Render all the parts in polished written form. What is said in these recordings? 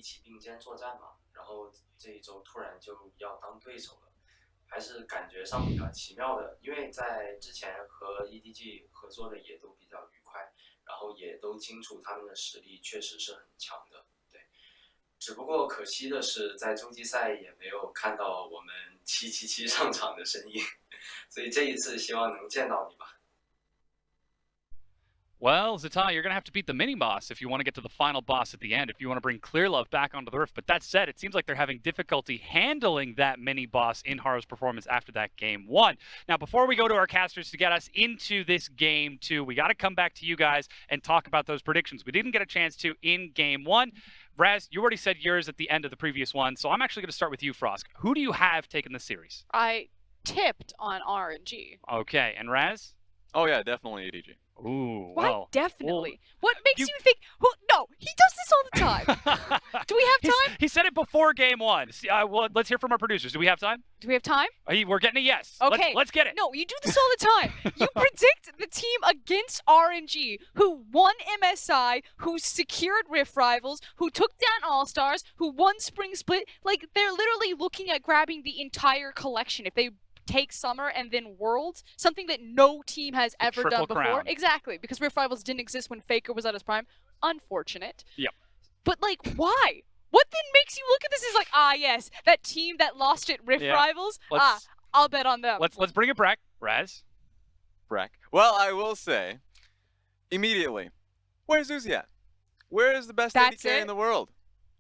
起并肩作战嘛，然后这一周突然就要当对手了，还是感觉上比较奇妙的，因为在之前和 EDG 合作的也都比较愉快，然后也都清楚他们的实力确实是很强的，对。只不过可惜的是，在洲际赛也没有看到我们777上场的身影，所以这一次希望能见到你吧。Well, Zatai, you're going to have to beat the mini-boss if you want to get to the final boss at the end, if you want to bring Clearlove back onto the Rift. But that said, it seems like they're having difficulty handling that mini-boss in Haru's performance after that game 1. Now, before we go to our casters to get us into this game 2, we got to come back to you guys and talk about those predictions. We didn't get a chance to in game 1. Raz, you already said yours at the end of the previous one, so I'm actually going to start with you, Frosk. Who do you have taking the series? I tipped on RNG. Okay, and Raz? Oh yeah, definitely EDG. Ooh, Why well. definitely? What makes you think? Who, no, he does this all the time. Do we have time? He said it before game 1. Well, let's hear from our producers. Do we have time? Do we have time? We're getting a yes. Okay. Let's get it. No, you do this all the time. You predict the team against RNG, who won MSI, who secured Rift Rivals, who took down All-Stars, who won Spring Split. Like, they're literally looking at grabbing the entire collection. If they take Summer and then Worlds, something that no team has ever done before. Crown. Exactly, because Rift Rivals didn't exist when FLICKR was at his prime. Unfortunate. Yep. But, like, why? What then makes you look at this as like, yes, that team that lost at Rift Rivals, I'll bet on them. Let's bring it back. Raz? Brack. Well, I will say, immediately, where's Uzi at? Where is the best ADK in the world?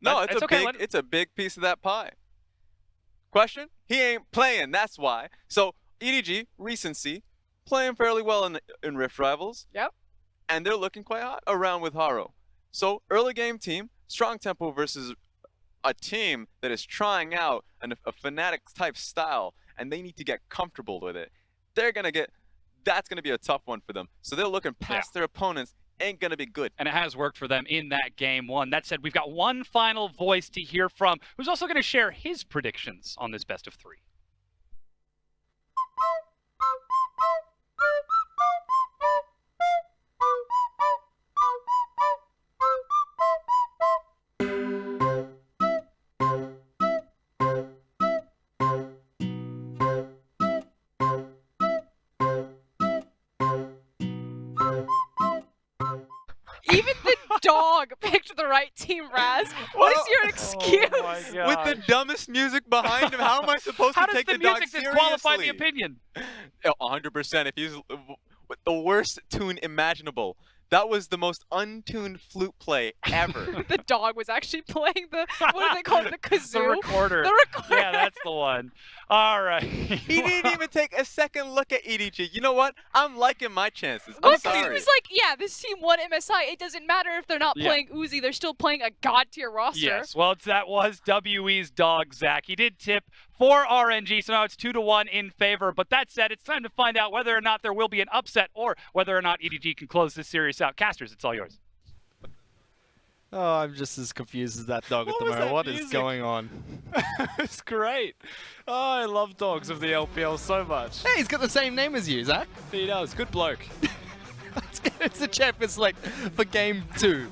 No, it's a big piece of that pie. Question? He ain't playing, that's why. So, EDG, recency, playing fairly well in Rift Rivals. Yep. And they're looking quite hot around with Haru. So, early game team, strong tempo versus a team that is trying out a Fnatic type style, and they need to get comfortable with it. That's gonna be a tough one for them. So they're looking past their opponents. Ain't gonna be good. And it has worked for them in that game 1. That said, we've got one final voice to hear from, who's also going to share his predictions on this best of 3. Even the dog picked the right team, Raz. What is your excuse? Oh with the dumbest music behind him, how am I supposed to take the dog seriously? How does the music disqualify the opinion? 100%. If he's with the worst tune imaginable. That was the most untuned flute play ever. The dog was actually playing the, what do they call it, the kazoo? The recorder. The recorder. Yeah, that's the one. All right. He didn't even take a second look at EDG. You know what? I'm liking my chances. Well, I'm sorry. he was like, this team won MSI. It doesn't matter if they're not playing Uzi. They're still playing a god-tier roster. Yes, well, that was WE's dog, Zach. He did tip for RNG, so now it's 2-1 in favor. But that said, it's time to find out whether or not there will be an upset or whether or not EDG can close this series out. Casters, it's all yours. Oh, I'm just as confused as that dog at the moment. What is going on? It's great. Oh, I love dogs of the LPL so much. Hey, he's got the same name as you, Zach. He does. Good bloke. Let's get into the champion select for game 2.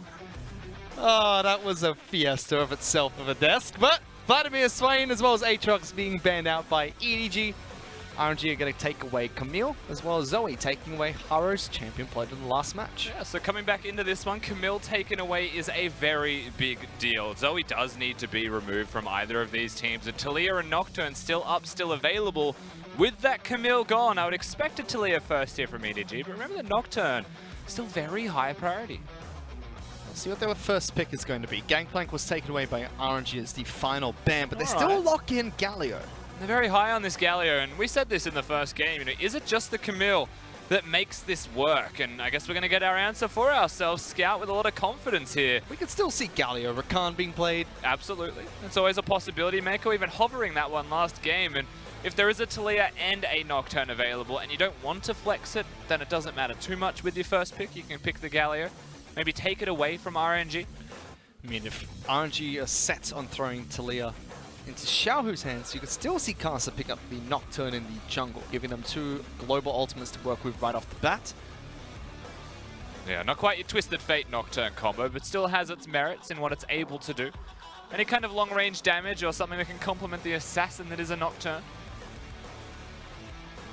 Oh, that was a fiesta of itself of a desk, but Vladimir Swain as well as Aatrox being banned out by EDG. RNG are going to take away Camille, as well as Zoe taking away Haru's champion played in the last match. Yeah, so coming back into this one, Camille taken away is a very big deal. Zoe does need to be removed from either of these teams, and Talia and Nocturne still up, still available. With that Camille gone, I would expect a Talia first here from EDG, but remember that Nocturne, still very high priority. Let's see what their first pick is going to be. Gangplank was taken away by RNG as the final ban, but they still lock in Galio. They're very high on this Galio, and we said this in the first game, is it just the Camille that makes this work? And I guess we're going to get our answer for ourselves. Scout with a lot of confidence here. We could still see Galio Rakan being played. Absolutely. It's always a possibility. Mako even hovering that one last game, and if there is a Talia and a Nocturne available and you don't want to flex it, then it doesn't matter too much with your first pick. You can pick the Galio, maybe take it away from RNG. I mean, if RNG are set on throwing Talia into Xiaohu's hands, you could still see Kasa pick up the Nocturne in the jungle, giving them 2 global ultimates to work with right off the bat. Yeah, not quite your Twisted Fate Nocturne combo, but still has its merits in what it's able to do. Any kind of long-range damage or something that can complement the assassin that is a Nocturne?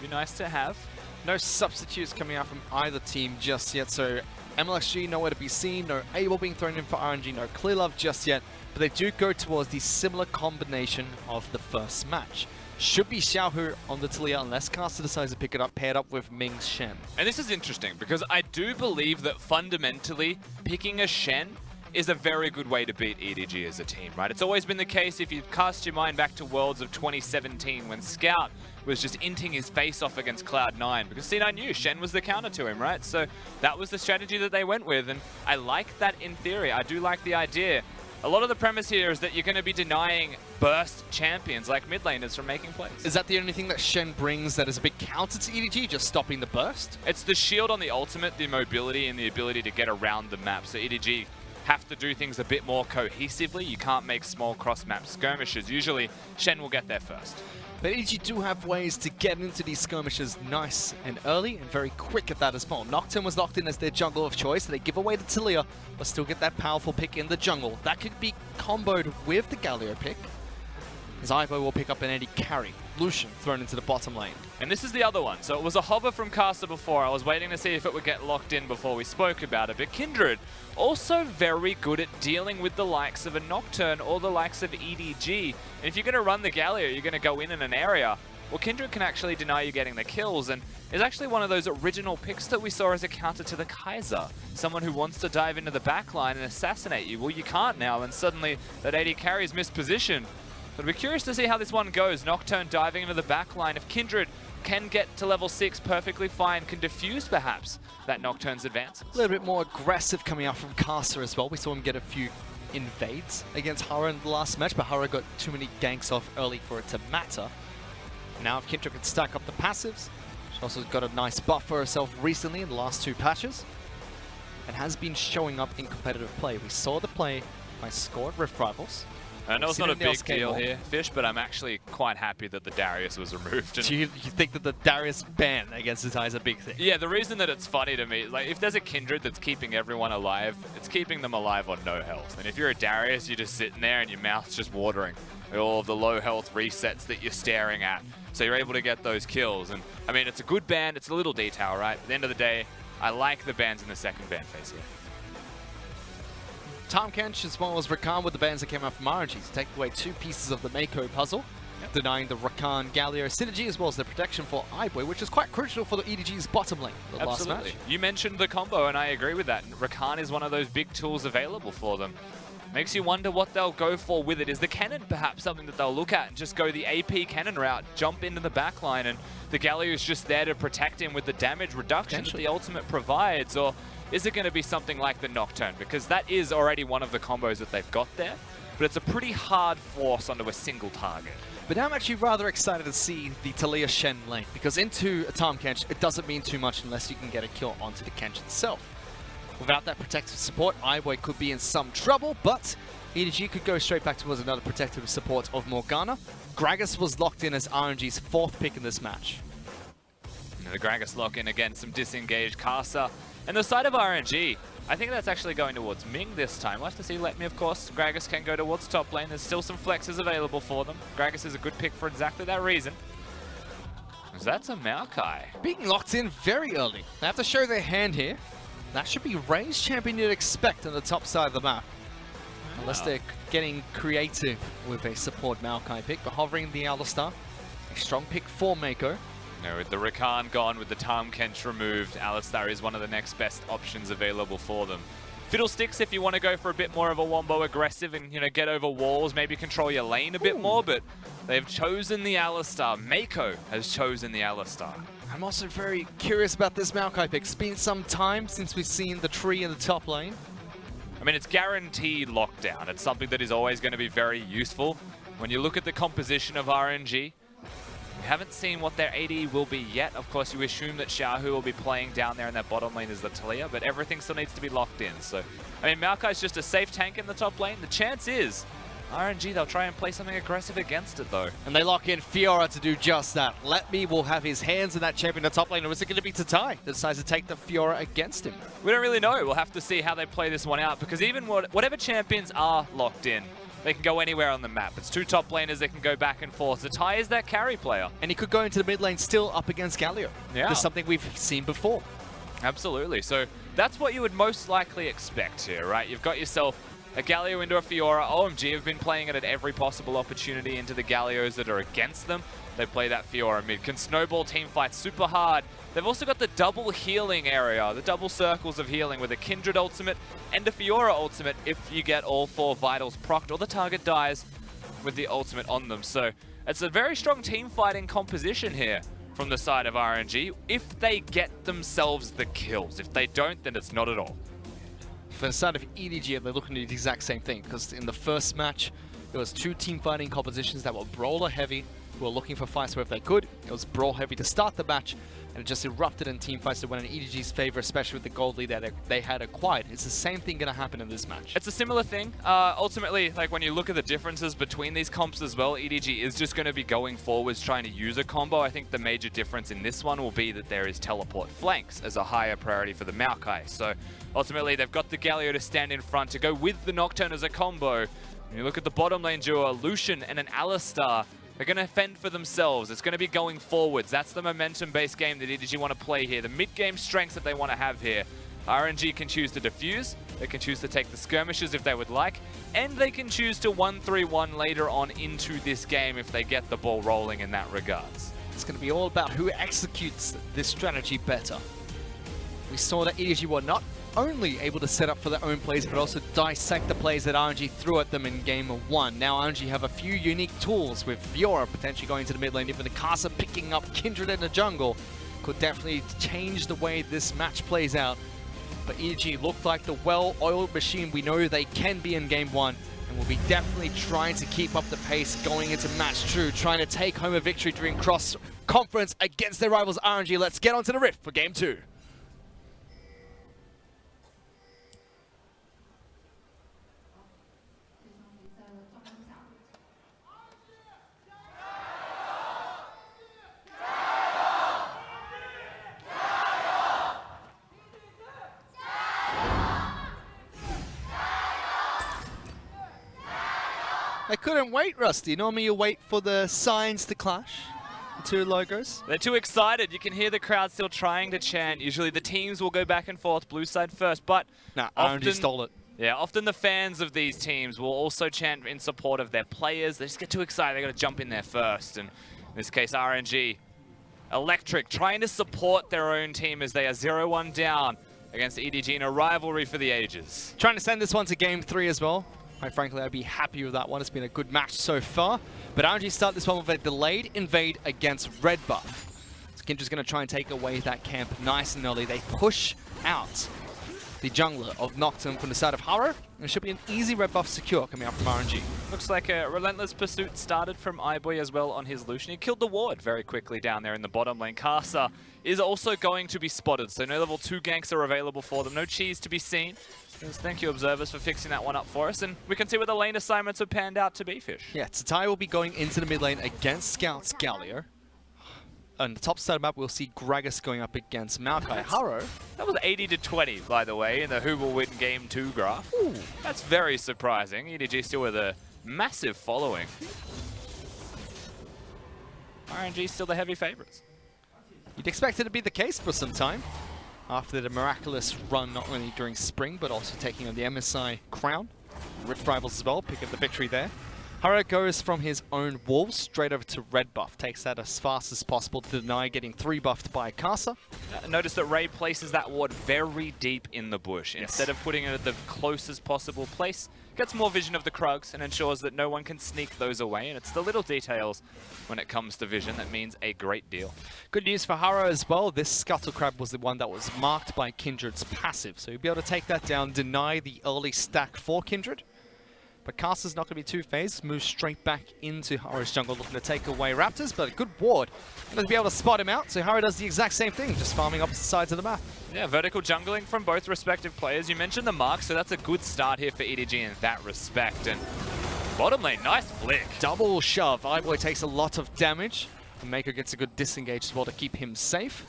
Be nice to have. No substitutes coming out from either team just yet, so MLXG nowhere to be seen, no Able being thrown in for RNG, no Clear Love just yet, but they do go towards the similar combination of the first match. Should be Xiaohu on the Talia unless Caster decides to pick it up paired up with Ming's Shen. And this is interesting because I do believe that fundamentally picking a Shen is a very good way to beat EDG as a team, right? It's always been the case if you cast your mind back to Worlds of 2017 when Scout was just inting his face off against Cloud9 because C9 knew Shen was the counter to him, right? So that was the strategy that they went with, and I like that in theory. I do like the idea. A lot of the premise here is that you're going to be denying burst champions like mid laners from making plays. Is that the only thing that Shen brings that is a big counter to EDG, just stopping the burst? It's the shield on the ultimate, the mobility, and the ability to get around the map. So EDG have to do things a bit more cohesively. You can't make small cross-map skirmishes. Usually, Shen will get there first. But EDG do have ways to get into these skirmishes nice and early and very quick at that as well. Nocturne was locked in as their jungle of choice. They give away to Talia, but still get that powerful pick in the jungle. That could be comboed with the Galio pick, as Ivo will pick up an AD carry. Lucian thrown into the bottom lane. And this is the other one. So it was a hover from Caster before. I was waiting to see if it would get locked in before we spoke about it. But Kindred, also very good at dealing with the likes of a Nocturne or the likes of EDG. And if you're going to run the Galio, you're going to go in an area. Well, Kindred can actually deny you getting the kills, and is actually one of those original picks that we saw as a counter to the Kaiser. Someone who wants to dive into the backline and assassinate you. Well, you can't now, and suddenly that AD carry is mispositioned. But we're curious to see how this one goes. Nocturne diving into the backline. If Kindred can get to level 6 perfectly fine, can diffuse perhaps that Nocturne's advances. A little bit more aggressive coming out from Caster as well. We saw him get a few invades against Hara in the last match, but Hara got too many ganks off early for it to matter. Now if Kindred can stack up the passives, she's also got a nice buff for herself recently in the last 2 patches, and has been showing up in competitive play. We saw the play by scored Rift Rivals. I know it's not a big deal here, Fish, but I'm actually quite happy that the Darius was removed. Do you think that the Darius ban against his eye is a big thing? Yeah, the reason that it's funny to me, like if there's a Kindred that's keeping everyone alive, it's keeping them alive on no health. And if you're a Darius, you're just sitting there and your mouth's just watering with all of the low health resets that you're staring at. So you're able to get those kills. And I mean, it's a good ban, it's a little detail, right? At the end of the day, I like the bans in the second ban phase here. Tom Kench as well as Rakan with the bans that came out from RNG to take away 2 pieces of the Mako puzzle, denying the Rakan Galio synergy as well as the protection for iBoy, which is quite crucial for the EDG's bottom lane the last match. You mentioned the combo and I agree with that. Rakan is one of those big tools available for them. Makes you wonder what they'll go for with it. Is the cannon perhaps something that they'll look at and just go the AP cannon route, jump into the backline, and the Galio is just there to protect him with the damage reduction that the ultimate provides? Or is it going to be something like the Nocturne? Because that is already one of the combos that they've got there, but it's a pretty hard force onto a single target. But now I'm actually rather excited to see the Talia Shen lane, because into a Tahm Kench, it doesn't mean too much unless you can get a kill onto the Kench itself. Without that protective support, iBoy could be in some trouble, but EDG could go straight back towards another protective support of Morgana. Gragas was locked in as RNG's 4th pick in this match. And the Gragas lock in again, some disengaged Caster. And the side of RNG, I think that's actually going towards Ming this time. We'll have to see. Let me, of course. Gragas can go towards top lane. There's still some flexes available for them. Gragas is a good pick for exactly that reason. So that's a Maokai. Being locked in very early. They have to show their hand here. That should be range champion you'd expect on the top side of the map. Unless they're getting creative with a support Maokai pick, but hovering the Alistar. A strong pick for Mako. No, with the Rakan gone, with the Tahm Kench removed, Alistar is one of the next best options available for them. Fiddlesticks if you want to go for a bit more of a wombo aggressive and, you know, get over walls, maybe control your lane a bit more, but they've chosen the Alistar. Mako has chosen the Alistar. I'm also very curious about this Maokai pick. It's been some time since we've seen the tree in the top lane. I mean, it's guaranteed lockdown. It's something that is always going to be very useful. When you look at the composition of RNG, we haven't seen what their AD will be yet. Of course, you assume that Xiaohu will be playing down there in that bottom lane as the Talia, but everything still needs to be locked in. So, I mean, Maokai's just a safe tank in the top lane. The chance is RNG, they'll try and play something aggressive against it, though. And they lock in Fiora to do just that. Let Me will have his hands in that champion in the top lane, or is it going to be Tatai that decides to take the Fiora against him? We don't really know. We'll have to see how they play this one out, because even whatever champions are locked in, They can go anywhere on the map. It's two top laners that can go back and forth. Zatai is that carry player. And he could go into the mid lane still up against Galio. Yeah. That's something we've seen before. Absolutely. So that's what you would most likely expect here, right? You've got yourself a Galio into a Fiora. OMG have been playing it at every possible opportunity into the Galios that are against them. They play that Fiora mid. Can snowball team fight super hard. They've also got the double healing area, the double circles of healing with a Kindred ultimate and a Fiora ultimate if you get all 4 vitals procced or the target dies with the ultimate on them. So it's a very strong team fighting composition here from the side of RNG if they get themselves the kills. If they don't, then it's not at all. For the side of EDG, they're looking at the exact same thing, because in the first match, it was 2 team fighting compositions that were brawler heavy, who were looking for fights wherever they could. It was brawl heavy to start the match, and it just erupted in team fights that went in EDG's favor, especially with the gold lead that they had acquired. It's the same thing going to happen in this match. It's a similar thing. Ultimately, like when you look at the differences between these comps as well, EDG is just going to be going forwards trying to use a combo. I think the major difference in this one will be that there is teleport flanks as a higher priority for the Maokai. So ultimately, they've got the Galio to stand in front to go with the Nocturne as a combo. When you look at the bottom lane duo, Lucian and an Alistar, they're going to fend for themselves. It's going to be going forwards. That's the momentum-based game that EDG want to play here. The mid-game strengths that they want to have here. RNG can choose to defuse. They can choose to take the skirmishes if they would like. And they can choose to 1-3-1 later on into this game if they get the ball rolling in that regards. It's going to be all about who executes this strategy better. We saw that EDG were not only able to set up for their own plays, but also dissect the plays that RNG threw at them in game 1. Now RNG have a few unique tools, with Fiora potentially going to the mid lane, even the Casa picking up Kindred in the jungle. Could definitely change the way this match plays out. But EDG looked like the well-oiled machine we know they can be in game 1, and will be definitely trying to keep up the pace going into match 2, trying to take home a victory during cross-conference against their rivals RNG. Let's get onto the Rift for game 2. I couldn't wait, Rusty. Normally you wait for the signs to clash, the 2 logos. They're too excited. You can hear the crowd still trying to chant. Usually the teams will go back and forth, blue side first, but Nah, often, RNG stole it. Yeah, often the fans of these teams will also chant in support of their players. They just get too excited. They got to jump in there first. And in this case, RNG, Electric, trying to support their own team as they are 0-1 down against EDG in a rivalry for the ages. Trying to send this one to game 3 as well. Quite frankly, I'd be happy with that one. It's been a good match so far. But RNG start this one with a delayed invade against red buff. So Kindred's going to try and take away that camp nice and early. They push out the jungler of Nocturne from the side of Haro. And it should be an easy red buff secure coming out from RNG. Looks like a relentless pursuit started from iBoy as well on his Lucian. He killed the ward very quickly down there in the bottom lane. Casa is also going to be spotted, so no level 2 ganks are available for them. No cheese to be seen. Thank you, observers, for fixing that one up for us. And we can see where the lane assignments have panned out to be, Fish. Yeah, Tatai will be going into the mid lane against Scout's Galio. On the top side of the map, we'll see Gragas going up against Maokai Haro. That was 80-20, by the way, in the who will win game 2 graph. Ooh, that's very surprising. EDG still with a massive following. RNG still the heavy favorites. You'd expect it to be the case for some time, after the miraculous run not only during spring, but also taking on the MSI crown. Rift rivals as well, pick up the victory there. Haro goes from his own wolves straight over to red buff, takes that as fast as possible to deny getting 3 buffed by Casa. Notice that Ray places that ward very deep in the bush. Yes. Instead of putting it at the closest possible place, gets more vision of the Krugs and ensures that no one can sneak those away. And it's the little details when it comes to vision that means a great deal. Good news for Haro as well. This Scuttle Crab was the one that was marked by Kindred's passive. So he'll be able to take that down, deny the early stack for Kindred. But Caster's not going to be two-phased, moves straight back into Haro's jungle, looking to take away Raptors, but a good ward. And to be able to spot him out, so Haro does the exact same thing, just farming opposite sides of the map. Yeah, vertical jungling from both respective players. You mentioned the mark, so that's a good start here for EDG in that respect. And bottom lane, nice flick. Double shove. iBoy takes a lot of damage. And Mako gets a good disengage as well to keep him safe.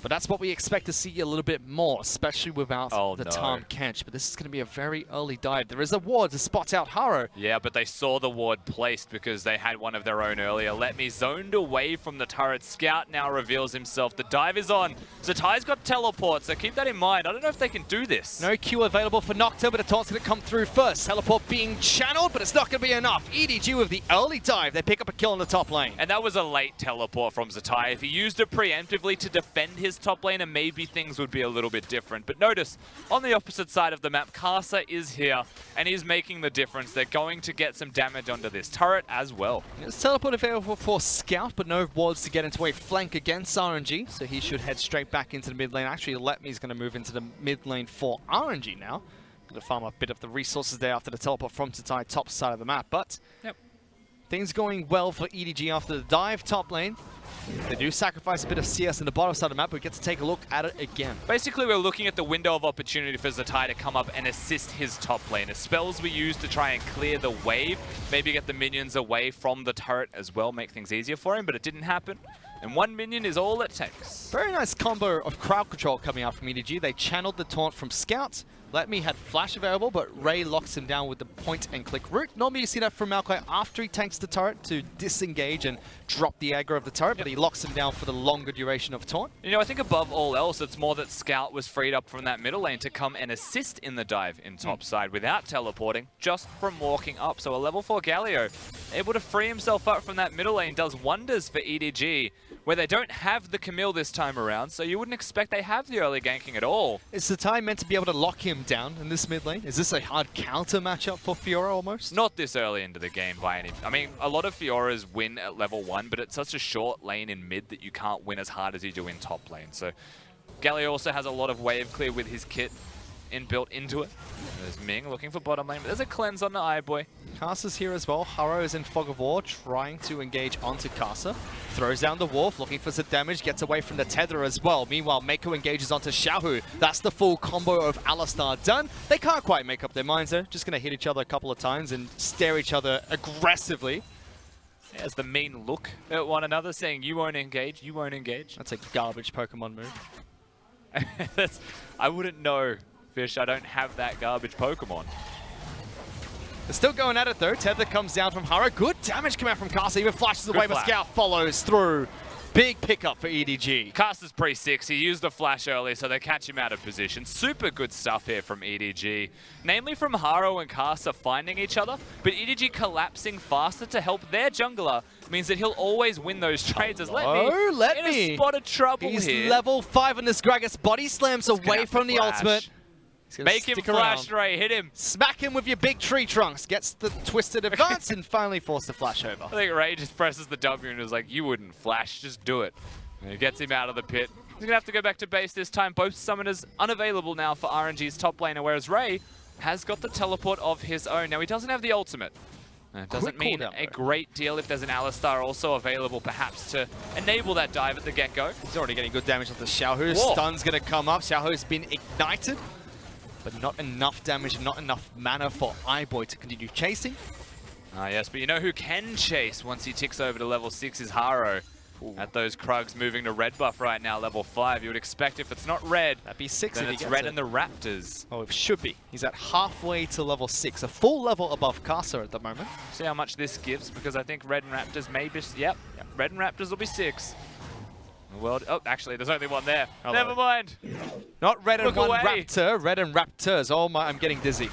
But that's what we expect to see a little bit more, especially without the no. Tom Kench. But this is going to be a very early dive. There is a ward to spot out Haro. Yeah, but they saw the ward placed because they had one of their own earlier. Let me zoned away from the turret. Scout now reveals himself. The dive is on. Zatai's got teleport, so keep that in mind. I don't know if they can do this. No Q available for Nocturne, but a taunt's going to come through first. Teleport being channeled, but it's not going to be enough. EDG with the early dive. They pick up a kill on the top lane. And that was a late teleport from Zatai. If he used it preemptively to defend his top lane, and maybe things would be a little bit different. But notice, on the opposite side of the map, Karsa is here, and he's making the difference. They're going to get some damage onto this turret as well. There's teleport available for Scout, but no wards to get into a flank against RNG, so he should head straight back into the mid lane. Actually, Letme's going to move into the mid lane for RNG now. Going to farm a bit of the resources there after the teleport from Zatai top side of the map, but things going well for EDG after the dive top lane. They do sacrifice a bit of CS in the bottom side of the map, but we get to take a look at it again. Basically, we're looking at the window of opportunity for Zatai to come up and assist his top laner. Spells we use to try and clear the wave, maybe get the minions away from the turret as well, make things easier for him, but it didn't happen. And one minion is all it takes. Very nice combo of crowd control coming out from EDG. They channeled the taunt from Scout. Letme had flash available, but Ray locks him down with the point and click route. Normally you see that from Maokai after he tanks the turret to disengage and drop the aggro of the turret, but he locks him down for the longer duration of taunt. You know, I think above all else, it's more that Scout was freed up from that middle lane to come and assist in the dive in top side without teleporting, just from walking up. So a level 4 Galio, able to free himself up from that middle lane, does wonders for EDG, where they don't have the Camille this time around, so you wouldn't expect they have the early ganking at all. Is Zatai meant to be able to lock him down in this mid lane? Is this a hard counter matchup for Fiora almost? Not this early into the game by any... I mean, a lot of Fioras win at level 1, but it's such a short lane in mid that you can't win as hard as you do in top lane. So Galio also has a lot of wave clear with his kit inbuilt into it. There's Ming looking for bottom lane, but there's a cleanse on the Eyeboy. Karsa's here as well. Haro is in Fog of War, trying to engage onto Karsa. Throws down the Wolf, looking for some damage, gets away from the Tether as well. Meanwhile, Mako engages onto Xiaohu. That's the full combo of Alistar done. They can't quite make up their minds though. Just going to hit each other a couple of times and stare each other aggressively. As the mean look at one another, saying, you won't engage, you won't engage. That's a garbage Pokemon move. I wouldn't know, Fish. I don't have that garbage Pokemon. They're still going at it though. Tether comes down from Haro. Good damage coming out from Karsa. Even flashes away, but Scout follows through. Big pickup for EDG. Karsa's pre-6. He used the flash early, so they catch him out of position. Super good stuff here from EDG. Namely from Haro and Karsa finding each other, but EDG collapsing faster to help their jungler means that he'll always win those trades as Letme in a spot of trouble He's here. level 5 on this Gragas. Body slams away from the ultimate. Make him flash, Ray. Hit him. Smack him with your big tree trunks. Gets the twisted advance and finally forced the flash over. I think Ray just presses the W and is like, you wouldn't flash, just do it. And he gets him out of the pit. He's going to have to go back to base this time. Both summoners unavailable now for RNG's top laner, whereas Ray has got the teleport of his own. Now, he doesn't have the ultimate. It doesn't mean a great deal if there's an Alistar also available, perhaps, to enable that dive at the get-go. He's already getting good damage on the Xiaohu. Stun's going to come up. Xiaohu's been ignited, but not enough damage, not enough mana for Eyeboy to continue chasing. Yes, but you know who can chase once he ticks over to level 6 is Haro. At those Krugs moving to red buff right now, level 5. You would expect if it's not red, that'd be 6 then if it's red and the Raptors. Oh, it should be. He's at halfway to level 6, a full level above Karsa at the moment. See how much this gives, because I think red and Raptors may be... Yep, red and Raptors will be 6. Well, oh, actually, there's only one there. Hello. Never mind. Not red and Look one away. Raptor, red and Raptors. Oh my, I'm getting dizzy.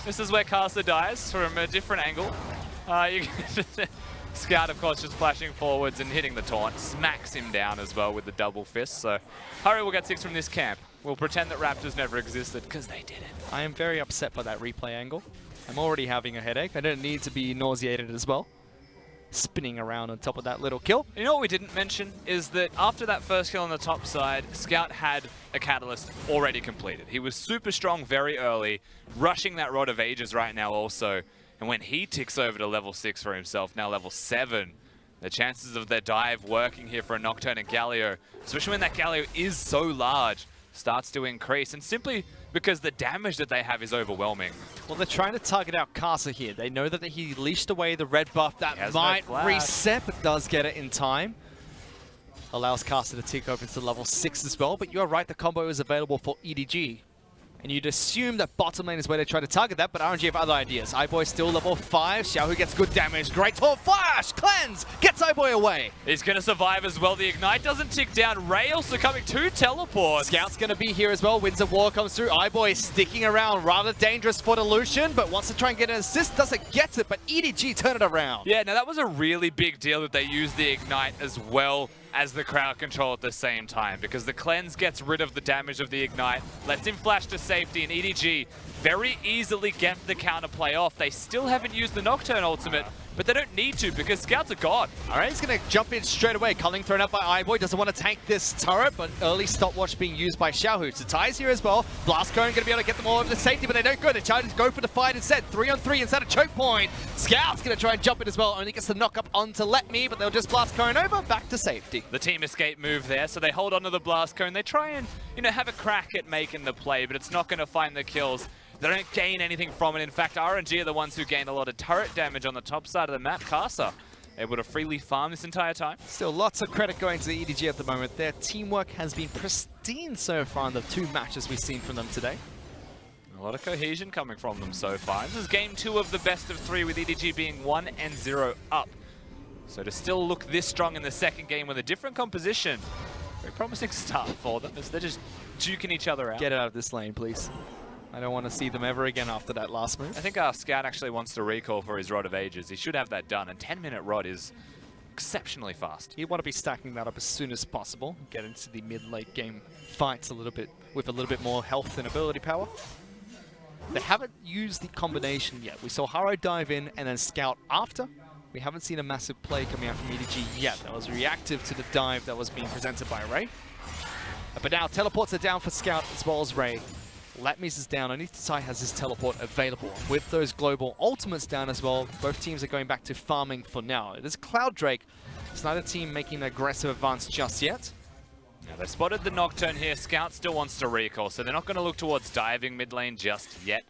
This is where Karsa dies from a different angle. Scout, of course, just flashing forwards and hitting the taunt. Smacks him down as well with the double fist. So, Hurry will get 6 from this camp. We'll pretend that Raptors never existed, because they didn't. I am very upset by that replay angle. I'm already having a headache. I don't need to be nauseated as well. Spinning around on top of that little kill. You know what we didn't mention is that after that first kill on the top side, Scout had a catalyst already completed. He was super strong very early, rushing that Rod of Ages right now also. And when he ticks over to level 6 for himself, now level 7, the chances of their dive working here for a Nocturne and Galio, especially when that Galio is so large, starts to increase. And simply because the damage that they have is overwhelming. Well, they're trying to target out Karsa here. They know that he leashed away the red buff. That might reset, but does get it in time. Allows Caster to tick over to level 6 as well, but you're right, the combo is available for EDG. And you'd assume that bottom lane is where they try to target that, but RNG have other ideas. iBoy still level 5, Xiaohu gets good damage, great tall flash, cleanse, gets iBoy away. He's going to survive as well. The Ignite doesn't tick down. Ray also coming to teleport. Scout's going to be here as well, Winds of War comes through, iBoy is sticking around, rather dangerous for the Lucian, but wants to try and get an assist, doesn't get it, but EDG turn it around. Yeah, now that was a really big deal that they used the Ignite as well as the crowd control at the same time, because the cleanse gets rid of the damage of the Ignite, lets him flash to safety, and EDG very easily get the counterplay off. They still haven't used the Nocturne ultimate, but they don't need to because Scouts are gone. All right, he's going to jump in straight away. Culling thrown up by iBoy, doesn't want to tank this turret, but early stopwatch being used by Xiaohu. Satai's here as well. Blast Cone going to be able to get them all over to safety, but they don't go. They try to go for the fight instead. 3-on-3 inside a choke point. Scout's going to try and jump in as well. Only gets the knock up onto Let Me, but they'll just Blast Cone over, back to safety. The team escape move there, so they hold onto the Blast Cone. They try and, have a crack at making the play, but it's not going to find the kills. They don't gain anything from it. In fact, RNG are the ones who gain a lot of turret damage on the top side of the map. Casa able to freely farm this entire time. Still lots of credit going to the EDG at the moment. Their teamwork has been pristine so far in the 2 matches we've seen from them today. A lot of cohesion coming from them so far. This is game 2 of the best of 3 with EDG being 1-0 up. So to still look this strong in the second game with a different composition, very promising start for them as they're just duking each other out. Get out of this lane, please. I don't want to see them ever again after that last move. I think our Scout actually wants to recall for his Rod of Ages. He should have that done, and 10-minute Rod is exceptionally fast. You want to be stacking that up as soon as possible. Get into the mid-late game fights with a little bit more health and ability power. They haven't used the combination yet. We saw Haro dive in and then Scout after. We haven't seen a massive play coming out from EDG yet. That was reactive to the dive that was being presented by Ray. But now teleports are down for Scout as well as Ray. Latmes is down, only Tatai has his teleport available. With those global ultimates down as well, both teams are going back to farming for now. It is Cloud Drake. It's neither team making an aggressive advance just yet. Now they spotted the Nocturne here. Scout still wants to recall, so they're not going to look towards diving mid lane just yet.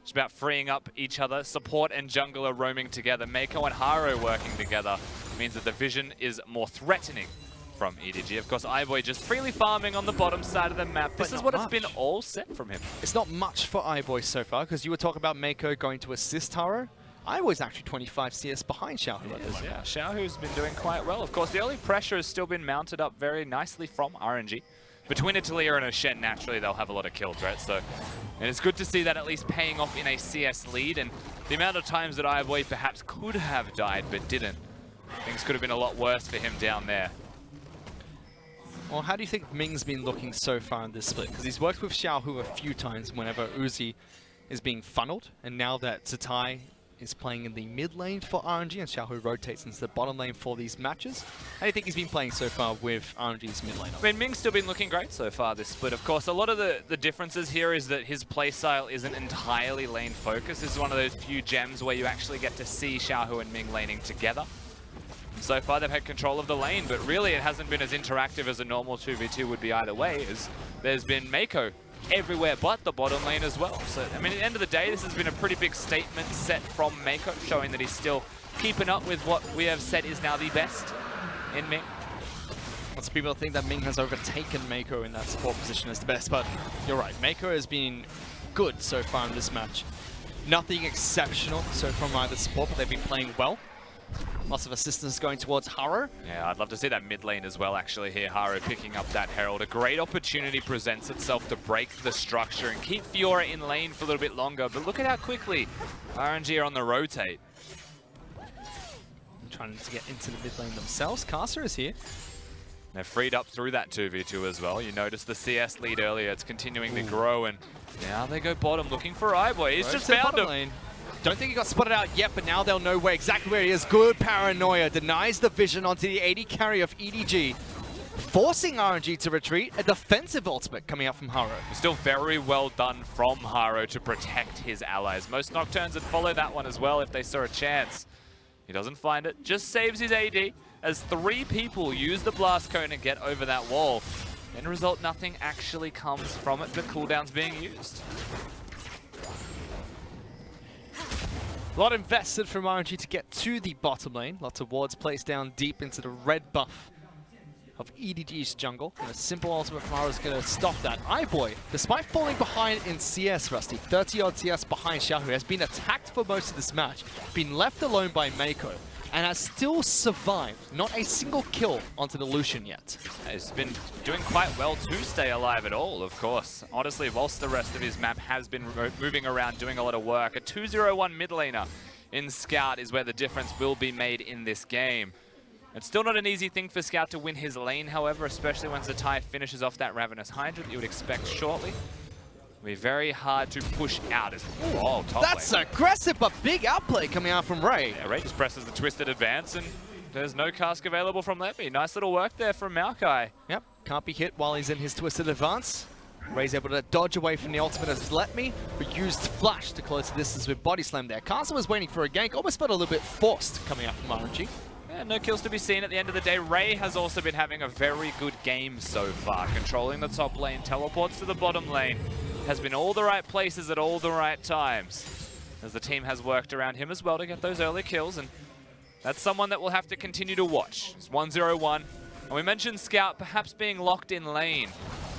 It's about freeing up each other. Support and jungle are roaming together. Mako and Haro working together means that the vision is more threatening from EDG. Of course, iBoy just freely farming on the bottom side of the map. This is what it's been all set from him. It's not much for iBoy so far, because you were talking about Mako going to assist Haro. iBoy's actually 25 CS behind Xiaohu. Yeah, Xiaohu's been doing quite well. Of course, the early pressure has still been mounted up very nicely from RNG. Between a Talia and a Shen, naturally, they'll have a lot of kill threats. So, and it's good to see that at least paying off in a CS lead. And the amount of times that iBoy perhaps could have died but didn't, things could have been a lot worse for him down there. Well, how do you think Ming's been looking so far in this split? Because he's worked with Xiaohu a few times whenever Uzi is being funneled, and now that Tatai is playing in the mid lane for RNG and Xiaohu rotates into the bottom lane for these matches, how do you think he's been playing so far with RNG's mid lane? I mean, Ming's still been looking great so far this split. Of course, a lot of the differences here is that his playstyle isn't entirely lane focused. This is one of those few gems where you actually get to see Xiaohu and Ming laning together. So far, they've had control of the lane, but really it hasn't been as interactive as a normal 2v2 would be either way, as there's been Mako everywhere but the bottom lane as well. So, I mean, at the end of the day, this has been a pretty big statement set from Mako, showing that he's still keeping up with what we have said is now the best in Ming. Lots of people think that Ming has overtaken Mako in that support position as the best, but you're right. Mako has been good so far in this match. Nothing exceptional so far from either support, but they've been playing well. Lots of assistance going towards Haro. Yeah, I'd love to see that mid lane as well, actually, here. Haro picking up that Herald. A great opportunity presents itself to break the structure and keep Fiora in lane for a little bit longer. But look at how quickly RNG are on the rotate. Trying to get into the mid lane themselves. Casa is here. They're freed up through that 2v2 as well. You noticed the CS lead earlier. It's continuing to grow, and now they go bottom looking for iBoy. He's just found him. Lane. Don't think he got spotted out yet, but now they'll know exactly where he is. Good paranoia. Denies the vision onto the AD carry of EDG. Forcing RNG to retreat. A defensive ultimate coming out from Haro. Still very well done from Haro to protect his allies. Most Nocturnes would follow that one as well if they saw a chance. He doesn't find it. Just saves his AD as 3 people use the Blast Cone and get over that wall. End result, nothing actually comes from it, but cooldown's being used. A lot invested from RNG to get to the bottom lane. Lots of wards placed down deep into the red buff of EDG's jungle. And a simple ultimate from Haro is going to stop that. iBoy, despite falling behind in CS, Rusty, 30-odd CS behind Xiaohu, has been attacked for most of this match, been left alone by Mako, and has still survived. Not a single kill onto the Lucian yet. He's been doing quite well to stay alive at all, of course. Honestly, whilst the rest of his map has been moving around, doing a lot of work, a 2-0-1 mid laner in Scout is where the difference will be made in this game. It's still not an easy thing for Scout to win his lane, however, especially when Zatai finishes off that Ravenous Hydra that you would expect shortly. It'll be very hard to push out. Oh, top That's lane. aggressive, but big outplay coming out from Ray. Yeah, Ray just presses the twisted advance, and there's no cask available from Leppy. Nice little work there from Maokai. Yep, can't be hit while he's in his twisted advance. Ray's able to dodge away from the ultimate as Letme, who used Flash to close the distance with Body Slam there. Carson was waiting for a gank, almost felt a little bit forced coming out from RNG. Yeah, no kills to be seen at the end of the day. Ray has also been having a very good game so far, controlling the top lane, teleports to the bottom lane, has been all the right places at all the right times, as the team has worked around him as well to get those early kills, and that's someone that we'll have to continue to watch. It's 1-0-1, and we mentioned Scout perhaps being locked in lane.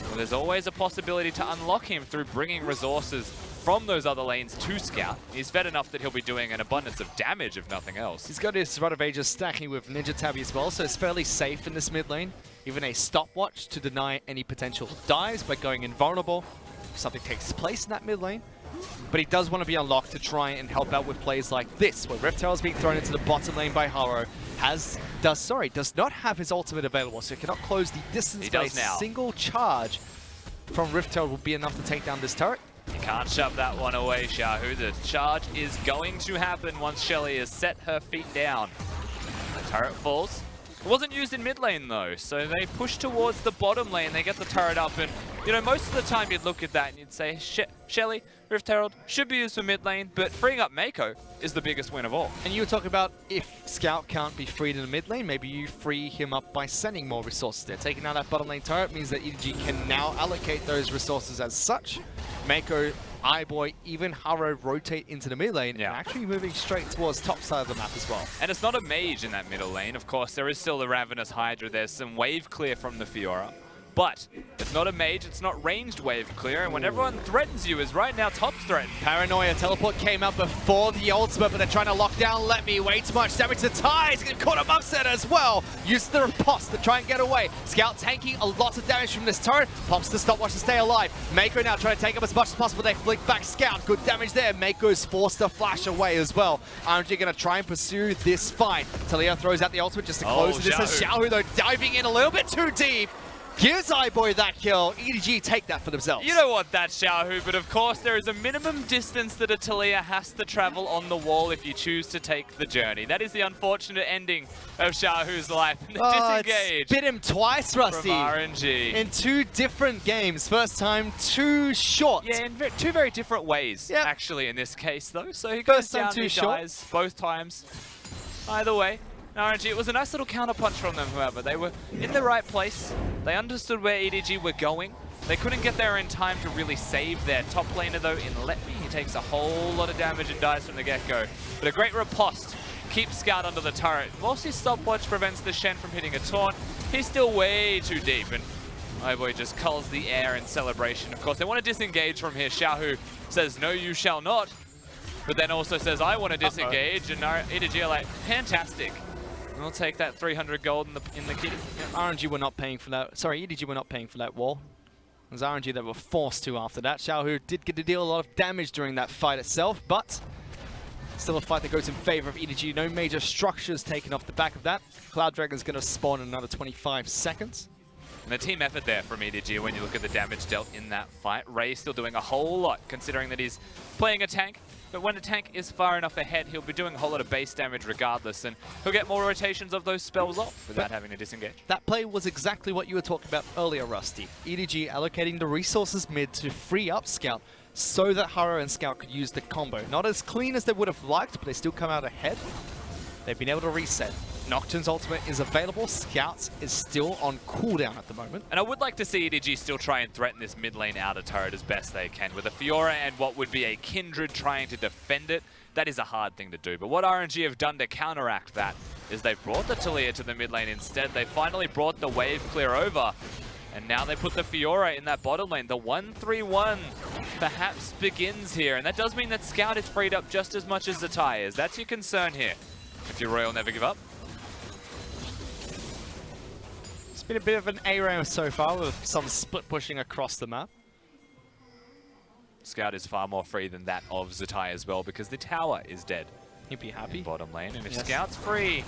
Well, there's always a possibility to unlock him through bringing resources from those other lanes to Scout. He's fed enough that he'll be doing an abundance of damage, if nothing else. He's got his Rod of Ages stacking with Ninja Tabby as well, so it's fairly safe in this mid lane. Even a stopwatch to deny any potential dives by going invulnerable. Something takes place in that mid lane. But he does want to be unlocked to try and help out with plays like this, where Rift Herald's being thrown into the bottom lane by Haro. Does not have his ultimate available, so he cannot close the distance. He does now. A single charge from Rift Herald will be enough to take down this turret. You can't shove that one away, Xiaohu. The charge is going to happen once Shelly has set her feet down. The turret falls. It wasn't used in mid lane though, so they push towards the bottom lane. They get the turret up, and you know, most of the time you'd look at that and you'd say, Shelly, Rift Herald should be used for mid lane, but freeing up Mako is the biggest win of all. And you were talking about if Scout can't be freed in the mid lane, maybe you free him up by sending more resources there. Taking out that bottom lane turret means that EDG can now allocate those resources as such. Mako, iBoy, even Haro rotate into the mid lane, and actually moving straight towards top side of the map as well. And it's not a mage in that middle lane. Of course, there is still the Ravenous Hydra. There's some wave clear from the Fiora. But it's not a mage, it's not ranged wave clear, and when everyone threatens you is right now Top's threatened. Paranoia teleport came out before the ultimate, but they're trying to lock down Letme. Way too much damage to Ty. He's getting caught up upset as well. Use the riposte to try and get away. Scout tanking a lot of damage from this turret. Pops the stopwatch to stay alive. Mako now trying to take up as much as possible. They flick back Scout. Good damage there. Mako's forced to flash away as well. RNG going to try and pursue this fight. Talia throws out the ultimate just to close this. Xiaohu though diving in a little bit too deep. Gives iBoy that kill. EDG take that for themselves. You don't want that, Xiaohu, but of course there is a minimum distance that a Talia has to travel on the wall if you choose to take the journey. That is the unfortunate ending of Xiaohu's life. Disengage. Bit him twice, Rusty. From RNG. In two different games. First time, too short. Yeah, in two very different ways, actually, in this case, though. So he goes down, he dies both times. Either way. RNG, it was a nice little counterpunch from them, however. They were in the right place. They understood where EDG were going. They couldn't get there in time to really save their top laner, though, in Letme. He takes a whole lot of damage and dies from the get-go. But a great riposte keeps Scout under the turret. Whilst his stopwatch prevents the Shen from hitting a taunt, he's still way too deep, and iBoy just culls the air in celebration. Of course, they want to disengage from here. Xiaohu says, no, you shall not. But then also says, I want to disengage, and EDG are like, fantastic. We'll take that 300 gold in the kitty. Yeah, RNG were not paying for that. Sorry, EDG were not paying for that wall. It was RNG that were forced to after that. Xiaohu did get to deal a lot of damage during that fight itself, but still a fight that goes in favor of EDG. No major structures taken off the back of that. Cloud Dragon's going to spawn in another 25 seconds. And the team effort there from EDG when you look at the damage dealt in that fight. Ray's still doing a whole lot, considering that he's playing a tank. But when a tank is far enough ahead, he'll be doing a whole lot of base damage regardless, and he'll get more rotations of those spells off without having to disengage. That play was exactly what you were talking about earlier, Rusty. EDG allocating the resources mid to free up Scout so that Haro and Scout could use the combo. Not as clean as they would have liked, but they still come out ahead. They've been able to reset. Nocturne's ultimate is available. Scouts is still on cooldown at the moment. And I would like to see EDG still try and threaten this mid lane outer turret as best they can. With a Fiora and what would be a Kindred trying to defend it, that is a hard thing to do. But what RNG have done to counteract that is they've brought the Talia to the mid lane instead. They finally brought the wave clear over. And now they put the Fiora in that bottom lane. The 1-3-1 perhaps begins here. And that does mean that Scout is freed up just as much as Zatai is. That's your concern here. If you're Royal Never Give Up. It's been a bit of an ARAM so far with some split pushing across the map. Scout is far more free than that of Zatai as well because the tower is dead. He'd be happy. Bottom lane. And if Yes. Scout's free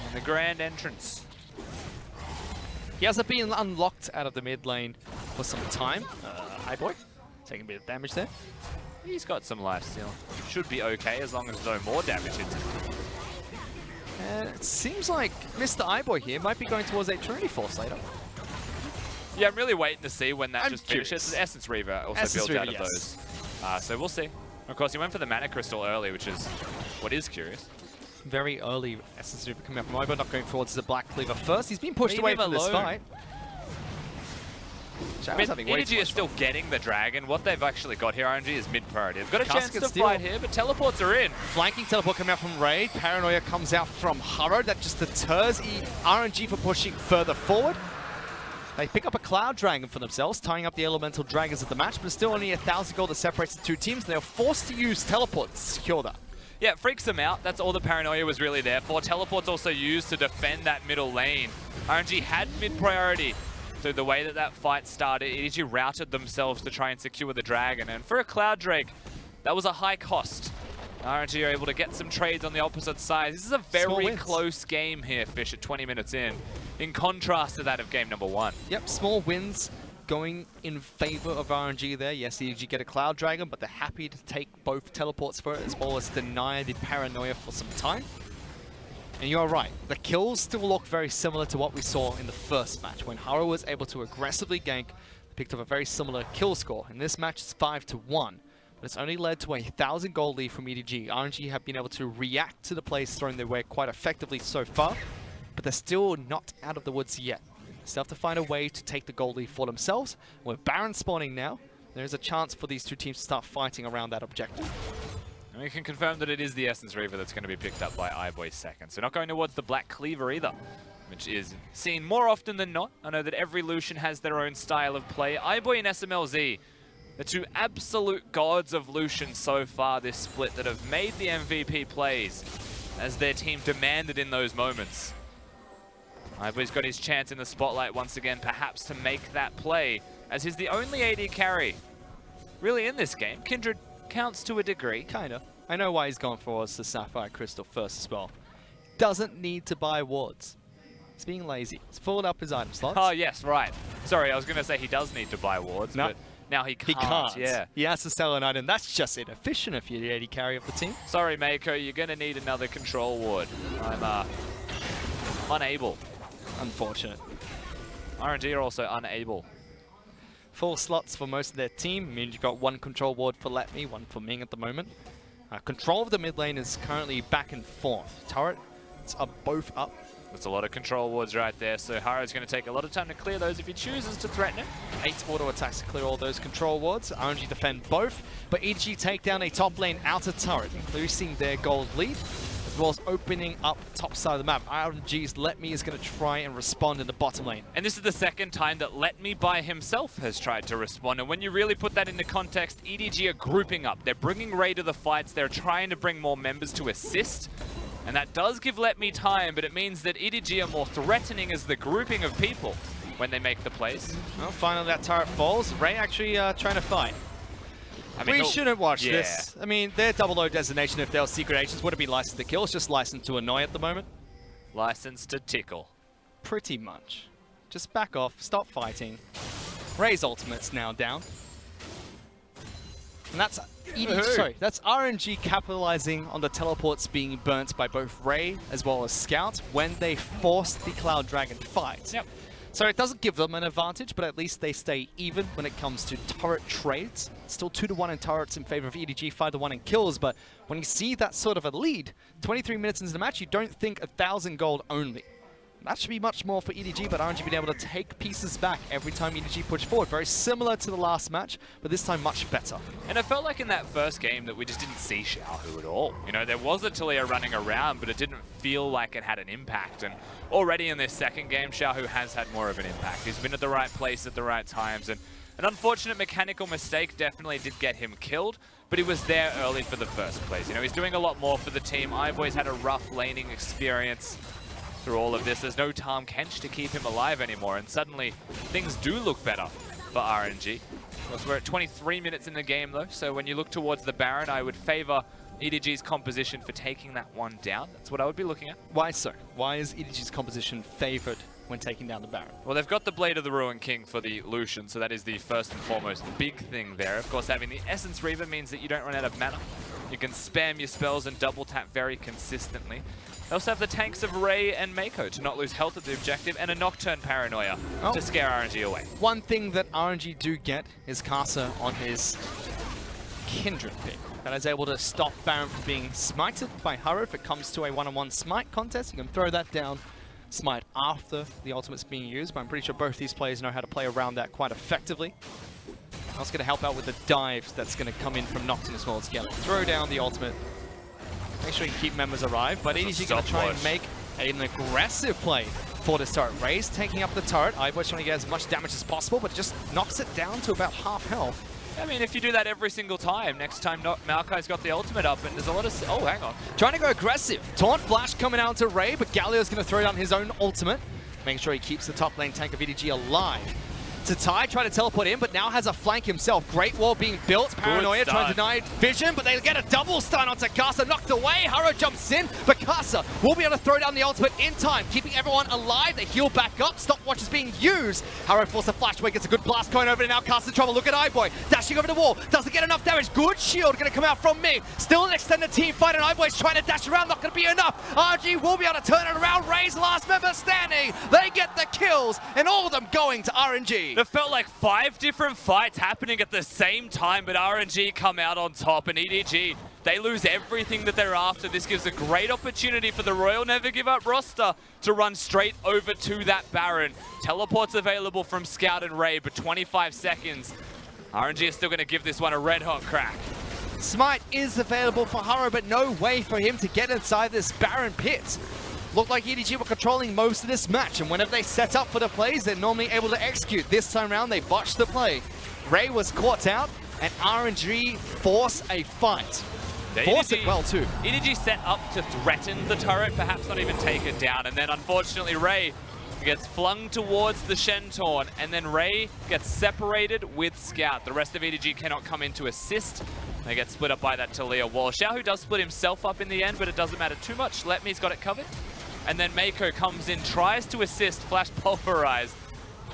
in the grand entrance. He hasn't been unlocked out of the mid lane for some time. Highboy taking a bit of damage there. He's got some life steal. Should be okay as long as no more damage hits him. And it seems like Mr. Highboy here might be going towards a Trinity Force later. Yeah, I'm really waiting to see when that I'm just curious. finishes. Essence Reaver also Essence builds out Reaver, of yes. those. So we'll see. Of course, he went for the Mana Crystal early, which is what is curious. Very early Essence Reaver coming up from Highboy, not going towards the Black Cleaver first. He's been pushed Leave away him from this alone. fight. Shadow's having way too EDG much is still fun. getting the dragon. What they've actually got here, RNG, is mid-priority. They've got a chance Casket to steal. fight here, but teleports are in. Flanking teleport coming out from Raid. Paranoia comes out from Haro. That just deters RNG for pushing further forward. They pick up a Cloud Dragon for themselves, tying up the Elemental Dragons of the match, but it's still only 1,000 gold that separates the two teams. They're forced to use teleport to secure that. Yeah, it freaks them out. That's all the Paranoia was really there for. Teleport's also used to defend that middle lane. RNG had mid-priority. So the way that that fight started, EDG routed themselves to try and secure the dragon. And for a Cloud Drake, that was a high cost. RNG are able to get some trades on the opposite side. This is a very close game here, Fish, at 20 minutes in contrast to that of game number 1. Yep, small wins going in favor of RNG there. Yes, EDG get a Cloud Dragon, but they're happy to take both teleports for it as well as deny the Paranoia for some time. And you're right, the kills still look very similar to what we saw in the first match when Haro was able to aggressively gank, picked up a very similar kill score. In this match, it's 5-1, but it's only led to a 1,000 gold lead from EDG. RNG have been able to react to the plays thrown their way quite effectively so far, but they're still not out of the woods yet. They still have to find a way to take the gold lead for themselves. With Baron spawning now, there's a chance for these two teams to start fighting around that objective. And we can confirm that it is the Essence Reaver that's going to be picked up by iBoy second. So not going towards the Black Cleaver either, which is seen more often than not. I know that every Lucian has their own style of play. iBoy and SMLZ, the two absolute gods of Lucian so far this split that have made the MVP plays as their team demanded in those moments. iBoy's got his chance in the spotlight once again, perhaps to make that play, as he's the only AD carry really in this game. Kindred counts to a degree. Kinda. I know why he's gone for the Sapphire Crystal first as well. Doesn't need to buy wards. He's being lazy. He's filled up his item slots. Oh, yes, right. Sorry, I was going to say he does need to buy wards, No. but now he can't. He can't. Yeah. He has to sell an item. That's just inefficient if you're the AD carry of the team. Sorry, Mako, you're going to need another control ward. I'm unable. Unfortunate. RNG are also unable. Full slots for most of their team. Means you've got one control ward for Let Me, one for Ming at the moment. Control of the mid lane is currently back and forth. Turrets are both up. That's a lot of control wards right there, so Haro's going to take a lot of time to clear those if he chooses to threaten it. 8 auto attacks to clear all those control wards. RNG defend both, but EDG take down a top lane outer turret, increasing their gold lead, as well as opening up top side of the map. RNG's Let Me is going to try and respond in the bottom lane. And this is the second time that Let Me by himself has tried to respond. And when you really put that into context, EDG are grouping up. They're bringing Ray to the fights. They're trying to bring more members to assist. And that does give Let Me time, but it means that EDG are more threatening as the grouping of people when they make the plays. Well, finally that turret falls. Ray actually trying to fight. I mean, We shouldn't watch this. I mean, their 00 designation, if they were secret agents, would have been licensed to kill. It's just licensed to annoy at the moment. Licensed to tickle. Pretty much. Just back off, stop fighting. Ray's ultimate's now down. And that's that's RNG capitalizing on the teleports being burnt by both Ray as well as Scout when they forced the Cloud Dragon fight. Yep. So it doesn't give them an advantage, but at least they stay even when it comes to turret trades. Still 2-1 in turrets in favor of EDG, 5-1 in kills, but when you see that sort of a lead, 23 minutes into the match, you don't think 1,000 gold only. That should be much more for EDG, but RNG being able to take pieces back every time EDG push forward. Very similar to the last match, but this time much better. And it felt like in that first game that we just didn't see Xiaohu at all. You know, there was a Talia running around, but it didn't feel like it had an impact. And already in this second game, Xiaohu has had more of an impact. He's been at the right place at the right times. And an unfortunate mechanical mistake definitely did get him killed, but he was there early for the first place. You know, he's doing a lot more for the team. iBoy's had a rough laning experience through all of this. There's no Tahm Kench to keep him alive anymore, and suddenly things do look better for RNG. Of course, we're at 23 minutes in the game though, so when you look towards the Baron, I would favor EDG's composition for taking that one down. That's what I would be looking at. Why so? Why is EDG's composition favored when taking down the Baron? Well, they've got the Blade of the Ruin King for the Lucian, so that is the first and foremost big thing there. Of course, having the Essence Reaver means that you don't run out of mana. You can spam your spells and double tap very consistently. They also have the tanks of Ray and Mako to not lose health at the objective, and a Nocturne Paranoia to scare RNG away. One thing that RNG do get is Kasa on his Kindred pick. That is able to stop Baron from being smited by Haro. If it comes to a one-on-one smite contest, you can throw that down, smite after the ultimate's being used, but I'm pretty sure both these players know how to play around that quite effectively. That's going to help out with the dives that's going to come in from Nocturne as well as Galley. Throw down the ultimate. Make sure you keep members alive, but EDG going to try and make an aggressive play for this turret. Ray's taking up the turret. iBoy's trying to get as much damage as possible, but just knocks it down to about half health. I mean, if you do that every single time, next time Maokai's got the ultimate up, and there's a lot of... Oh, hang on. Trying to go aggressive. Taunt Flash coming out to Ray, but Galio's going to throw down his own ultimate, making sure he keeps the top lane tank of EDG alive. Tatai trying to teleport in, but now has a flank himself. Great wall being built. Paranoia trying to deny vision, but they get a double stun onto Kasa. Knocked away. Haro jumps in, but Kasa will be able to throw down the ultimate in time, keeping everyone alive. They heal back up. Stopwatch is being used. Haro forces a flash away, gets a good blast going over, and now Kasa in trouble. Look at iBoy dashing over the wall. Doesn't get enough damage. Good shield going to come out from me. Still an extended team fight, and iBoy's trying to dash around. Not going to be enough. RG will be able to turn it around. Ray's last member standing. They get the kills, and all of them going to RNG. It felt like 5 different fights happening at the same time, but RNG come out on top, and EDG, they lose everything that they're after. This gives a great opportunity for the Royal Never Give Up roster to run straight over to that Baron. Teleports available from Scout and Ray, but 25 seconds. RNG is still going to give this one a red-hot crack. Smite is available for Haro, but no way for him to get inside this Baron pit. Looked like EDG were controlling most of this match, and whenever they set up for the plays, they're normally able to execute. This time around, they botched the play. Ray was caught out, and RNG force a fight. Force it well, too. EDG set up to threaten the turret, perhaps not even take it down, and then unfortunately Ray gets flung towards the Shentorn, and then Ray gets separated with Scout. The rest of EDG cannot come in to assist. They get split up by that Talia wall. Xiaohu does split himself up in the end, but it doesn't matter too much. Letme's got it covered. And then Mako comes in, tries to assist, Flash Pulverize,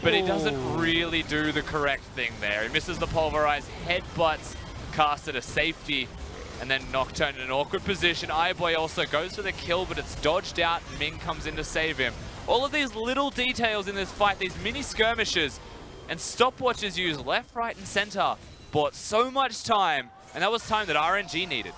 but he doesn't really do the correct thing there. He misses the Pulverize, headbutts Caster to safety, and then Nocturne in an awkward position. iBoy also goes for the kill, but it's dodged out, and Ming comes in to save him. All of these little details in this fight, these mini skirmishes, and stopwatches used left, right, and center, bought so much time, and that was time that RNG needed.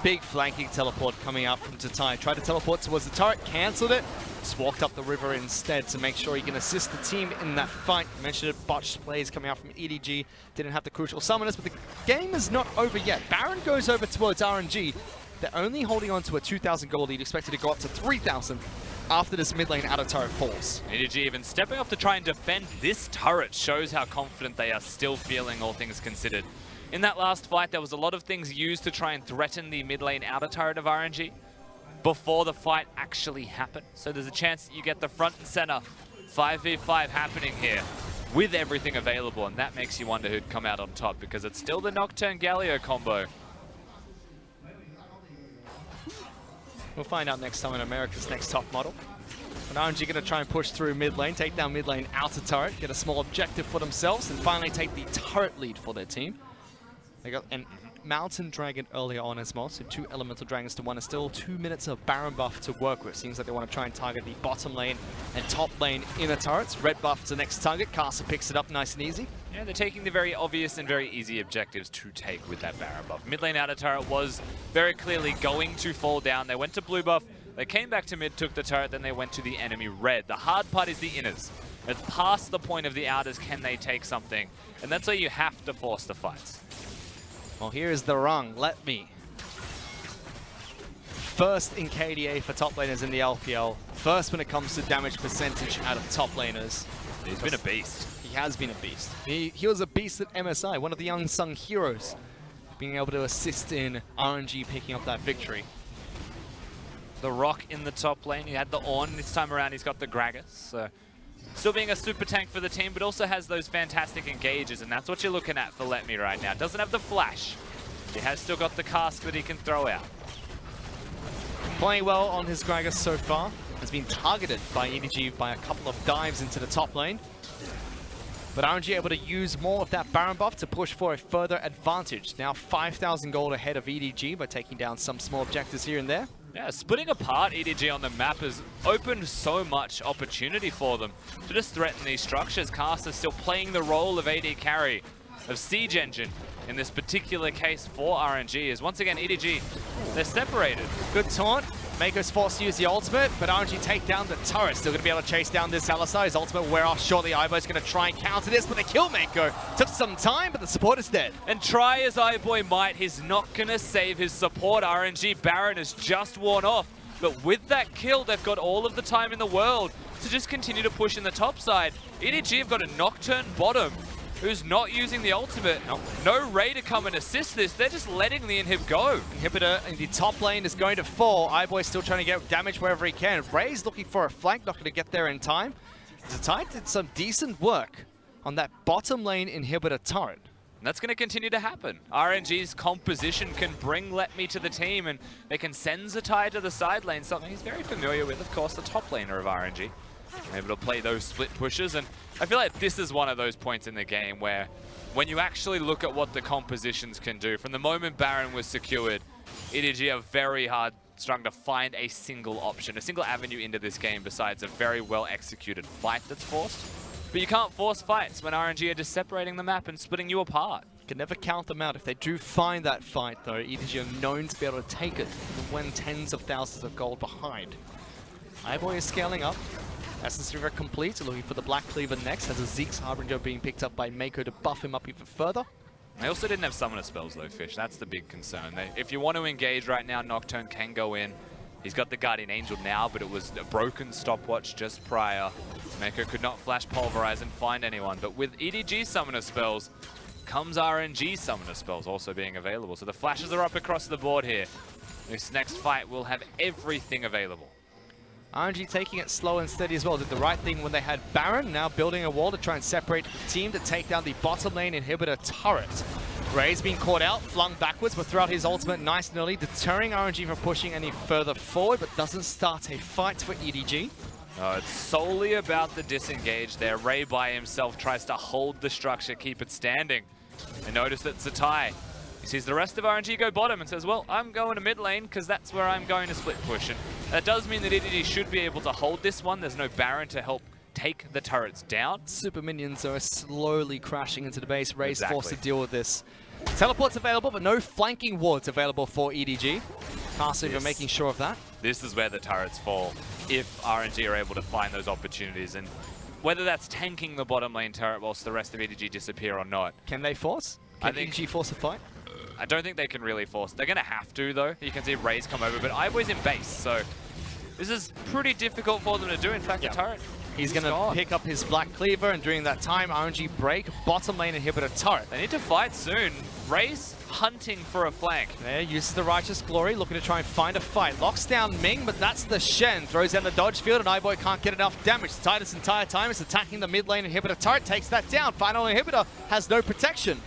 Big flanking teleport coming out from Tatai. Tried to teleport towards the turret, cancelled it. Just walked up the river instead to make sure he can assist the team in that fight. You mentioned it, botched plays coming out from EDG. Didn't have the crucial summoners, but the game is not over yet. Baron goes over towards RNG. They're only holding on to a 2,000 gold lead, expected to go up to 3,000 after this mid lane outer turret falls. EDG even stepping up to try and defend this turret shows how confident they are still feeling, all things considered. In that last fight, there was a lot of things used to try and threaten the mid lane outer turret of RNG before the fight actually happened. So there's a chance that you get the front and center 5v5 happening here with everything available, and that makes you wonder who'd come out on top, because it's still the Nocturne Galio combo. We'll find out next time in America's Next Top Model. But RNG going to try and push through mid lane, take down mid lane outer turret, get a small objective for themselves, and finally take the turret lead for their team. They got an Mountain Dragon earlier on as well, so 2 Elemental Dragons to 1 and still 2 minutes of Baron buff to work with. Seems like they want to try and target the bottom lane and top lane inner turrets. Red buff is the next target. Caster picks it up nice and easy. Yeah, they're taking the very obvious and very easy objectives to take with that Baron buff. Mid lane outer turret was very clearly going to fall down. They went to blue buff, they came back to mid, took the turret, then they went to the enemy red. The hard part is the inners. It's past the point of the outers, can they take something? And that's where you have to force the fights. Well, here's the rung. Let me. First in KDA for top laners in the LPL. First when it comes to damage percentage out of top laners. He's been a beast. He has been a beast. He was a beast at MSI, one of the unsung heroes, being able to assist in RNG picking up that victory. The Rock in the top lane. He had the Ornn. This time around, he's got the Gragas. So still being a super tank for the team, but also has those fantastic engages, and that's what you're looking at for Let Me right now. Doesn't have the flash. He has still got the cask that he can throw out. Playing well on his Gragas so far. Has been targeted by EDG by a couple of dives into the top lane. But RNG able to use more of that Baron buff to push for a further advantage. Now 5,000 gold ahead of EDG by taking down some small objectives here and there. Yeah, splitting apart EDG on the map has opened so much opportunity for them to just threaten these structures. Caster still playing the role of AD carry, of siege engine in this particular case for RNG, as once again EDG, they're separated. Good taunt. Mako's forced to use the ultimate, but RNG take down the turret. Still going to be able to chase down this Alistar. His ultimate will wear off shortly. Ivo's going to try and counter this, but they kill Mako. Took some time, but the support is dead. And try as Iboy might, he's not going to save his support. RNG Baron has just worn off. But with that kill, they've got all of the time in the world to just continue to push in the top side. EDG have got a Nocturne bottom who's not using the ultimate. No Ray to come and assist this. They're just letting the inhib go. Inhibitor in the top lane is going to fall. Iboy's still trying to get damage wherever he can. Ray's looking for a flank, not going to get there in time. Zatai did some decent work on that bottom lane inhibitor turret. And that's going to continue to happen. RNG's composition can bring Let Me to the team, and they can send Zatai to the side lane, something he's very familiar with, of course, the top laner of RNG. Able to play those split pushes, and I feel like this is one of those points in the game where when you actually look at what the compositions can do, from the moment Baron was secured, EDG are very hard strung to find a single option, a single avenue into this game besides a very well executed fight that's forced. But you can't force fights when RNG are just separating the map and splitting you apart. Can never count them out. If they do find that fight though, EDG are known to be able to take it when tens of thousands of gold behind. Iboy is scaling up. Essence River complete, looking for the Black Cleaver next, has a Zeke's Harbinger being picked up by Mako to buff him up even further. They also didn't have summoner spells though, Fish. That's the big concern. If you want to engage right now, Nocturne can go in. He's got the Guardian Angel now, but it was a broken stopwatch just prior. Mako could not flash Pulverize and find anyone, but with EDG summoner spells comes RNG summoner spells also being available. So the flashes are up across the board here. This next fight will have everything available. RNG taking it slow and steady as well. Did the right thing when they had Baron, now building a wall to try and separate the team to take down the bottom lane inhibitor turret. Ray's been caught out, flung backwards, but throughout his ultimate nice and early, deterring RNG from pushing any further forward, but doesn't start a fight for EDG. It's solely about the disengage there. Ray by himself tries to hold the structure, keep it standing. And notice that Zatai, he sees the rest of RNG go bottom and says, well, I'm going to mid lane because that's where I'm going to split push. And that does mean that EDG should be able to hold this one. There's no Baron to help take the turrets down. Super minions are slowly crashing into the base. Ray's forced to deal with this. Teleport's available, but no flanking wards available for EDG. Caster making sure of that. This is where the turrets fall if RNG are able to find those opportunities. And whether that's tanking the bottom lane turret whilst the rest of EDG disappear or not. Can they force? Can EDG force a fight? I don't think they can really force. They're going to have to, though. You can see Ray's come over, but Iboy's in base, so this is pretty difficult for them to do. In fact, the turret, he's going to pick up his Black Cleaver, and during that time, RNG break bottom lane inhibitor turret. They need to fight soon. Ray's hunting for a flank. There, uses the Righteous Glory, looking to try and find a fight. Locks down Ming, but that's the Shen. Throws down the dodge field, and Iboy can't get enough damage. Zatai this entire time is attacking the mid lane inhibitor turret, takes that down. Final inhibitor has no protection.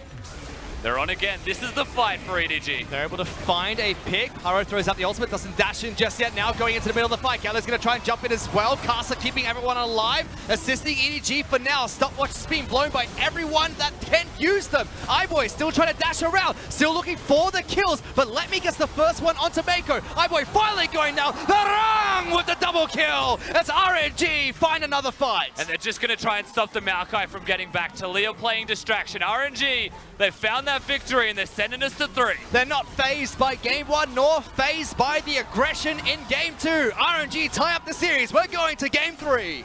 They're on again. This is the fight for EDG. They're able to find a pick. Haro throws out the ultimate, doesn't dash in just yet. Now going into the middle of the fight. Gallo's going to try and jump in as well. Casa keeping everyone alive, assisting EDG for now. Stopwatch is being blown by everyone that can use them. iBoy still trying to dash around, still looking for the kills, but Let Me gets the first one onto Mako. iBoy finally going now. Rang with the double kill. As RNG find another fight. And they're just going to try and stop the Maokai from getting back. Talia playing distraction. RNG, they found that victory and they're sending us to 3. They're not phased by game 1 nor phased by the aggression in game 2. RNG tie up the series. We're going to game 3.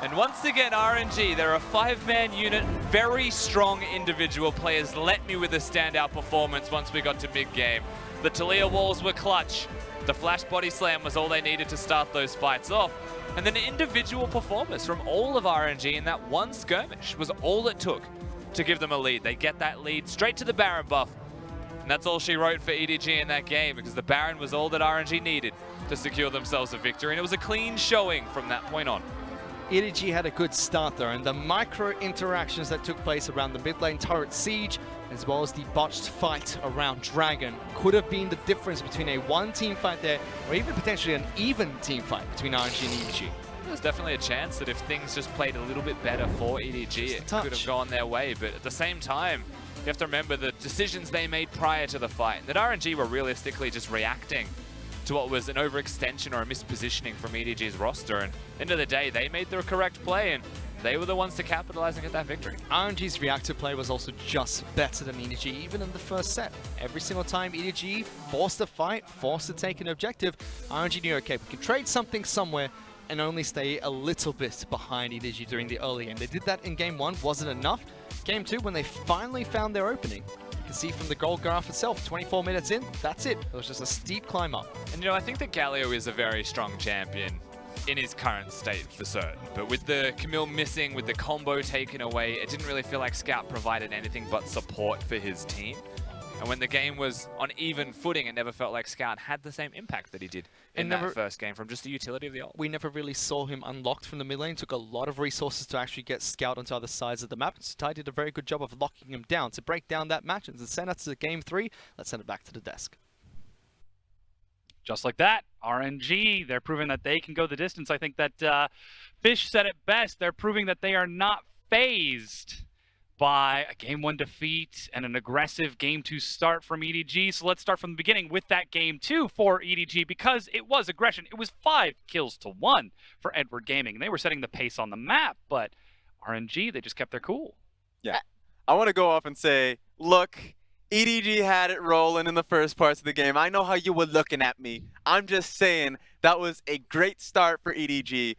And once again, RNG, they're a 5-man unit, very strong individual players. Let Me with a standout performance once we got to mid-game. The Talia walls were clutch. The flash body slam was all they needed to start those fights off. And then individual performance from all of RNG in that one skirmish was all it took to give them a lead. They get that lead straight to the Baron buff. And that's all she wrote for EDG in that game, because the Baron was all that RNG needed to secure themselves a victory. And it was a clean showing from that point on. EDG had a good start there, and the micro interactions that took place around the mid lane turret siege, as well as the botched fight around Dragon, could have been the difference between a one-team fight there, or even potentially an even team fight between RNG and EDG. There's definitely a chance that if things just played a little bit better for EDG, it could have gone their way. But at the same time, you have to remember the decisions they made prior to the fight, that RNG were realistically just reacting to what was an overextension or a mispositioning from EDG's roster. And at the end of the day, they made the correct play, and they were the ones to capitalize and get that victory. RNG's reactive play was also just better than EDG, even in the first set. Every single time EDG forced a fight, forced to take an objective, RNG knew, okay, we can trade something somewhere and only stay a little bit behind EDG during the early game. They did that in game 1, wasn't enough. Game 2, when they finally found their opening, you can see from the goal graph itself, 24 minutes in, that's it. It was just a steep climb up. And you know, I think that Galio is a very strong champion in his current state for certain. But with the Camille missing, with the combo taken away, it didn't really feel like Scout provided anything but support for his team. And when the game was on even footing, it never felt like Scout had the same impact that he did in that first game from just the utility of the ult. We never really saw him unlocked from the mid lane. It took a lot of resources to actually get Scout onto other sides of the map. So Ty did a very good job of locking him down to break down that match and to send us to game 3. Let's send it back to the desk. Just like that, RNG, they're proving that they can go the distance. I think that Fish said it best. They're proving that they are not phased by a game 1 defeat and an aggressive game 2 start from EDG. So let's start from the beginning with that game 2 for EDG, because it was aggression. It was 5 kills to 1 for Edward Gaming, and they were setting the pace on the map, but RNG, they just kept their cool. Yeah. I want to go off and say, look, EDG had it rolling in the first parts of the game. I know how you were looking at me. I'm just saying that was a great start for EDG.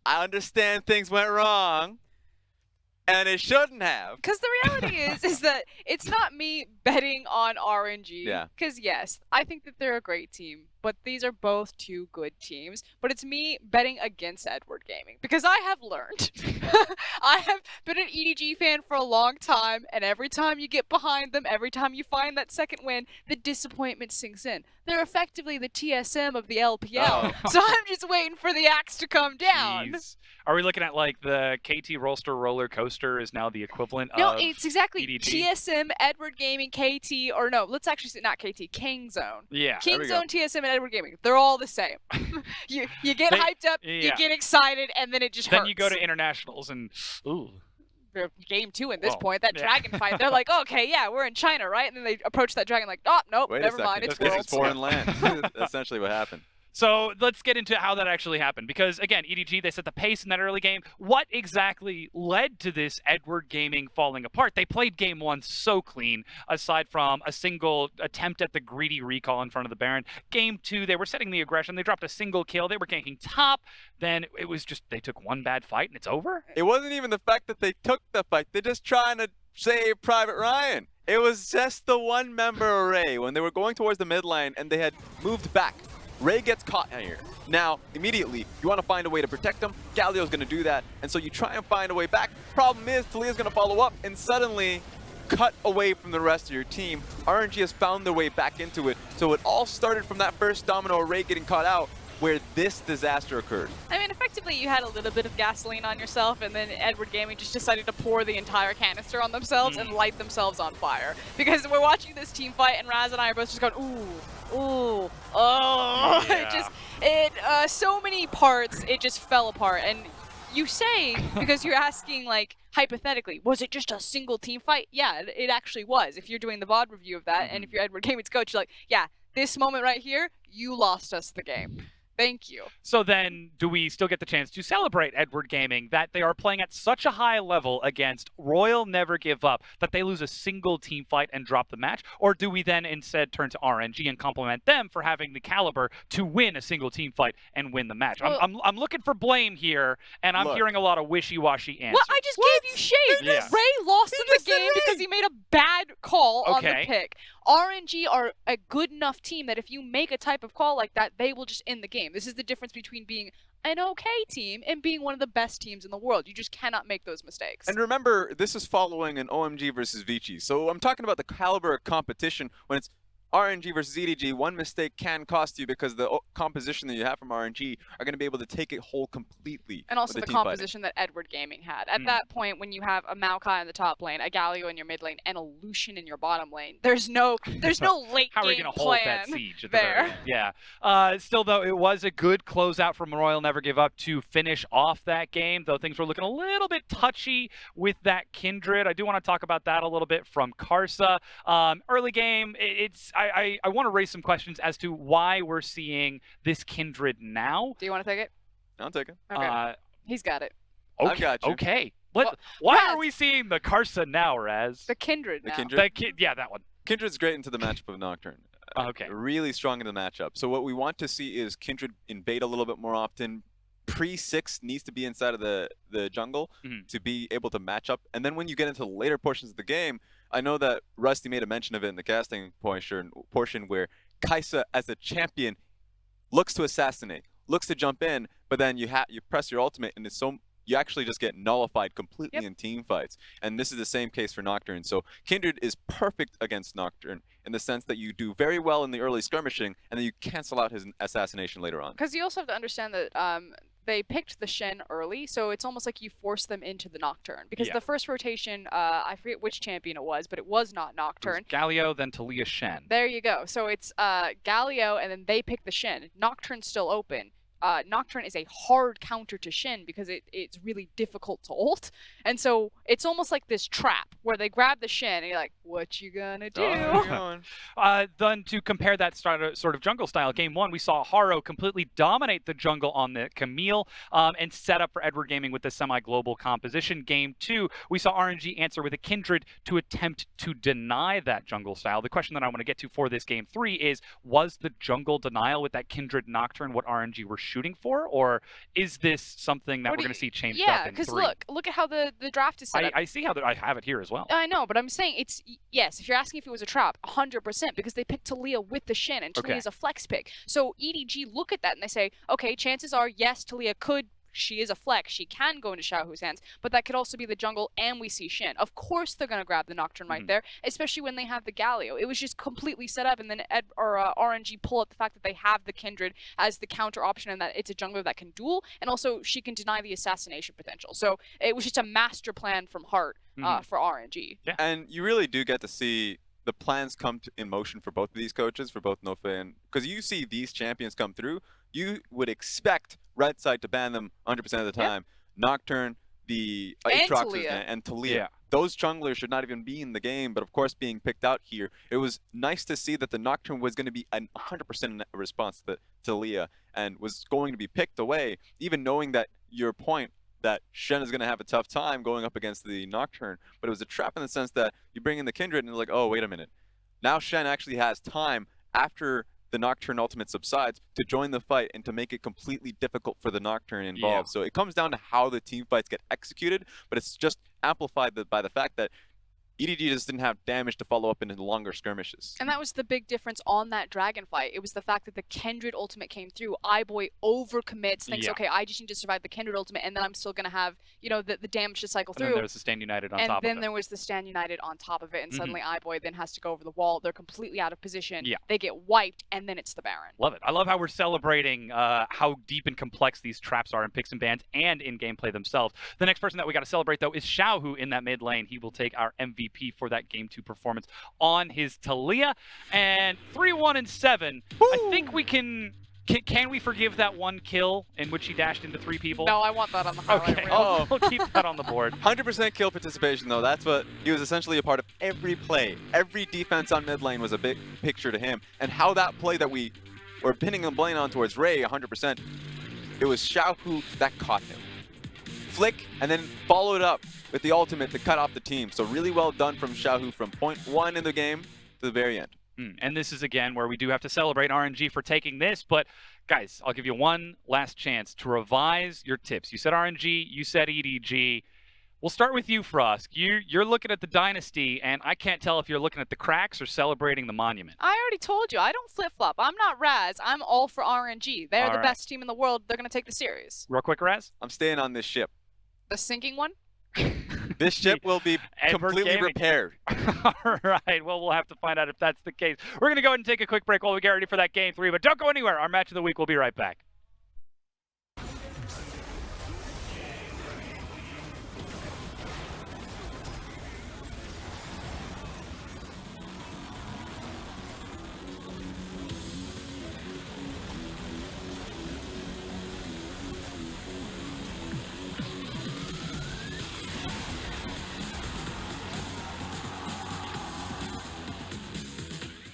I understand things went wrong, and it shouldn't have. Because the reality is that it's not me betting on RNG. Yeah. Because yes, I think that they're a great team, but these are both 2 good teams. But it's me betting against Edward Gaming, because I have learned. I have been an EDG fan for a long time, and every time you get behind them, every time you find that second win, the disappointment sinks in. They're effectively the TSM of the LPL. Oh. So I'm just waiting for the axe to come down. Jeez. Are we looking at like the KT Rollster roller coaster is now the equivalent of No, it's exactly EDG? TSM, Edward Gaming, KT, or no, let's actually say not KT, King Zone. Yeah. King Zone, TSM, and Edward Gaming. They're all the same. you get hyped up, you get excited, and then it just hurts. Then you go to internationals and, ooh. Game 2 at this Oh, point, that yeah. dragon fight, they're like, okay, yeah, we're in China, right? And then they approach that dragon like, oh, nope, Wait never a mind, second. it's This Worlds. is foreign land. That's essentially what happened. So let's get into how that actually happened, because again, EDG, they set the pace in that early game. What exactly led to this Edward Gaming falling apart? They played game 1 so clean, aside from a single attempt at the greedy recall in front of the Baron. Game 2, they were setting the aggression. They dropped a single kill. They were ganking top. Then it was just, they took one bad fight and it's over? It wasn't even the fact that they took the fight. They're just trying to save Private Ryan. It was just the one-member array when they were going towards the mid lane and they had moved back. Ray gets caught here. Now, immediately, you want to find a way to protect him. Galio's going to do that, and so you try and find a way back. Problem is, Talia's going to follow up and suddenly cut away from the rest of your team. RNG has found their way back into it, so it all started from that first domino array getting caught out, where this disaster occurred. I mean, effectively, likely you had a little bit of gasoline on yourself, and then Edward Gaming just decided to pour the entire canister on themselves and light themselves on fire. Because we're watching this team fight, and Raz and I are both just going, ooh, oh. Yeah. So many parts, it just fell apart. And you say, because you're asking, like, hypothetically, was it just a single team fight? Yeah, it actually was. If you're doing the VOD review of that, and if you're Edward Gaming's coach, you're like, yeah, this moment right here, you lost us the game. Thank you. So then, do we still get the chance to celebrate Edward Gaming that they are playing at such a high level against Royal Never Give Up that they lose a single team fight and drop the match? Or do we then instead turn to RNG and compliment them for having the caliber to win a single team fight and win the match? Well, I'm looking for blame here, and I'm hearing a lot of wishy-washy answers. Well, I just gave you shade. Yeah. Ray lost in the game because he made a bad call on the pick. RNG are a good enough team that if you make a type of call like that, they will just end the game. This is the difference between being an okay team and being one of the best teams in the world. You just cannot make those mistakes. And remember, this is following an OMG versus Vici. So I'm talking about the caliber of competition when it's RNG versus EDG. One mistake can cost you because the composition that you have from RNG are going to be able to take it whole completely. And also the composition that Edward Gaming had. At that point, when you have a Maokai in the top lane, a Galio in your mid lane, and a Lucian in your bottom lane, there's no late How are we game going to hold that siege at the very end? Yeah. Still, though, it was a good closeout from Royal Never Give Up to finish off that game, though things were looking a little bit touchy with that Kindred. I do want to talk about that a little bit from Karsa. Early game, I want to raise some questions as to why we're seeing this Kindred now. Do you want to take it? I'll take it. Okay. He's got it. Okay. I got you. Okay. Why are we seeing the Karsa now, Raz? The Kindred now. Yeah, that one. Kindred's great into the matchup of Nocturne. Okay. Really strong in the matchup. So what we want to see is Kindred invade a little bit more often. Pre-6 needs to be inside of the jungle to be able to match up. And then when you get into the later portions of the game, I know that Rusty made a mention of it in the casting portion where Kai'Sa as a champion looks to assassinate, looks to jump in, but then you press your ultimate and you actually just get nullified completely in team fights. And this is the same case for Nocturne. So Kindred is perfect against Nocturne in the sense that you do very well in the early skirmishing and then you cancel out his assassination later on. Because you also have to understand that they picked the Shen early, so it's almost like you force them into the Nocturne. Because the first rotation, I forget which champion it was, but it was not Nocturne. It was Galio, then Talia Shen. There you go. So it's Galio, and then they pick the Shen. Nocturne's still open. Nocturne is a hard counter to Shen because it's really difficult to ult. And so it's almost like this trap where they grab the Shen and you're like, what you gonna do? Then to compare that sort of jungle style, game 1, we saw Haro completely dominate the jungle on the Camille and set up for Edward Gaming with the semi-global composition. Game 2, we saw RNG answer with a Kindred to attempt to deny that jungle style. The question that I want to get to for this game 3 is, was the jungle denial with that Kindred Nocturne what RNG were shooting for, or is this something that we're going to see changed up in 3? Yeah, because look at how the draft is set up. I see how I have it here as well. I know, but I'm saying yes, if you're asking if it was a trap, 100%, because they picked Talia with the Shen, and Talia's a flex pick. So EDG look at that and they say, okay, chances are, yes, Talia could, she is a flex, she can go into Xiaohu's hands, but that could also be the jungle, and we see Shen. Of course they're going to grab the Nocturne right there, especially when they have the Galio. It was just completely set up, and then RNG pull up the fact that they have the Kindred as the counter option, and that it's a jungler that can duel, and also she can deny the assassination potential. So it was just a master plan from Heart for RNG. Yeah. And you really do get to see the plans come in motion for both of these coaches, for both Nofe and... Because you see these champions come through, you would expect Red Side to ban them 100% of the time. Nocturne, the Aatrox, and Talia. Yeah. Those junglers should not even be in the game, but of course being picked out here, it was nice to see that the Nocturne was going to be a 100% response to Talia and was going to be picked away, even knowing that your point that Shen is going to have a tough time going up against the Nocturne, but it was a trap in the sense that you bring in the Kindred and you're like, oh, wait a minute. Now Shen actually has time after the Nocturne ultimate subsides to join the fight and to make it completely difficult for the Nocturne involved. So it comes down to how the team fights get executed, but it's just amplified by the fact that EDG just didn't have damage to follow up in the longer skirmishes. And that was the big difference on that dragon fight. It was the fact that the Kindred ultimate came through. iBoy overcommits, thinks, okay, I just need to survive the Kindred ultimate, and then I'm still going to have, you know, the damage to cycle through. And then there was the Stand United on top of it. And then there was the Stand United on top of it, and suddenly iBoy then has to go over the wall. They're completely out of position. Yeah. They get wiped, and then it's the Baron. Love it. I love how we're celebrating how deep and complex these traps are in picks and bans and in gameplay themselves. The next person that we got to celebrate, though, is Xiao, who in that mid lane, he will take our MVP for that Game 2 performance on his Taliyah. And 3-1-7. I think we can we forgive that one kill in which he dashed into 3 people? No, I want that on the highlight reel. Oh, we'll keep that on the board. 100% kill participation, though. That's what he was essentially a part of every play. Every defense on mid lane was a big picture to him. And how that play that we were pinning the blame on towards Ray, 100%, it was Xiao Hu that caught him. Flick, and then followed up with the ultimate to cut off the team. So really well done from Xiao Hu from point 1 in the game to the very end. And this is, again, where we do have to celebrate RNG for taking this. But, guys, I'll give you one last chance to revise your tips. You said RNG, you said EDG. We'll start with you, Frosk. You're looking at the Dynasty, and I can't tell if you're looking at the cracks or celebrating the Monument. I already told you, I don't flip-flop. I'm not Raz. I'm all for RNG. They're the best team in the world. They're going to take the series. Real quick, Raz? I'm staying on this ship. The sinking one? This ship will be completely repaired. All right. Well, we'll have to find out if that's the case. We're going to go ahead and take a quick break while we get ready for that Game 3. But don't go anywhere. Our match of the week will be right back.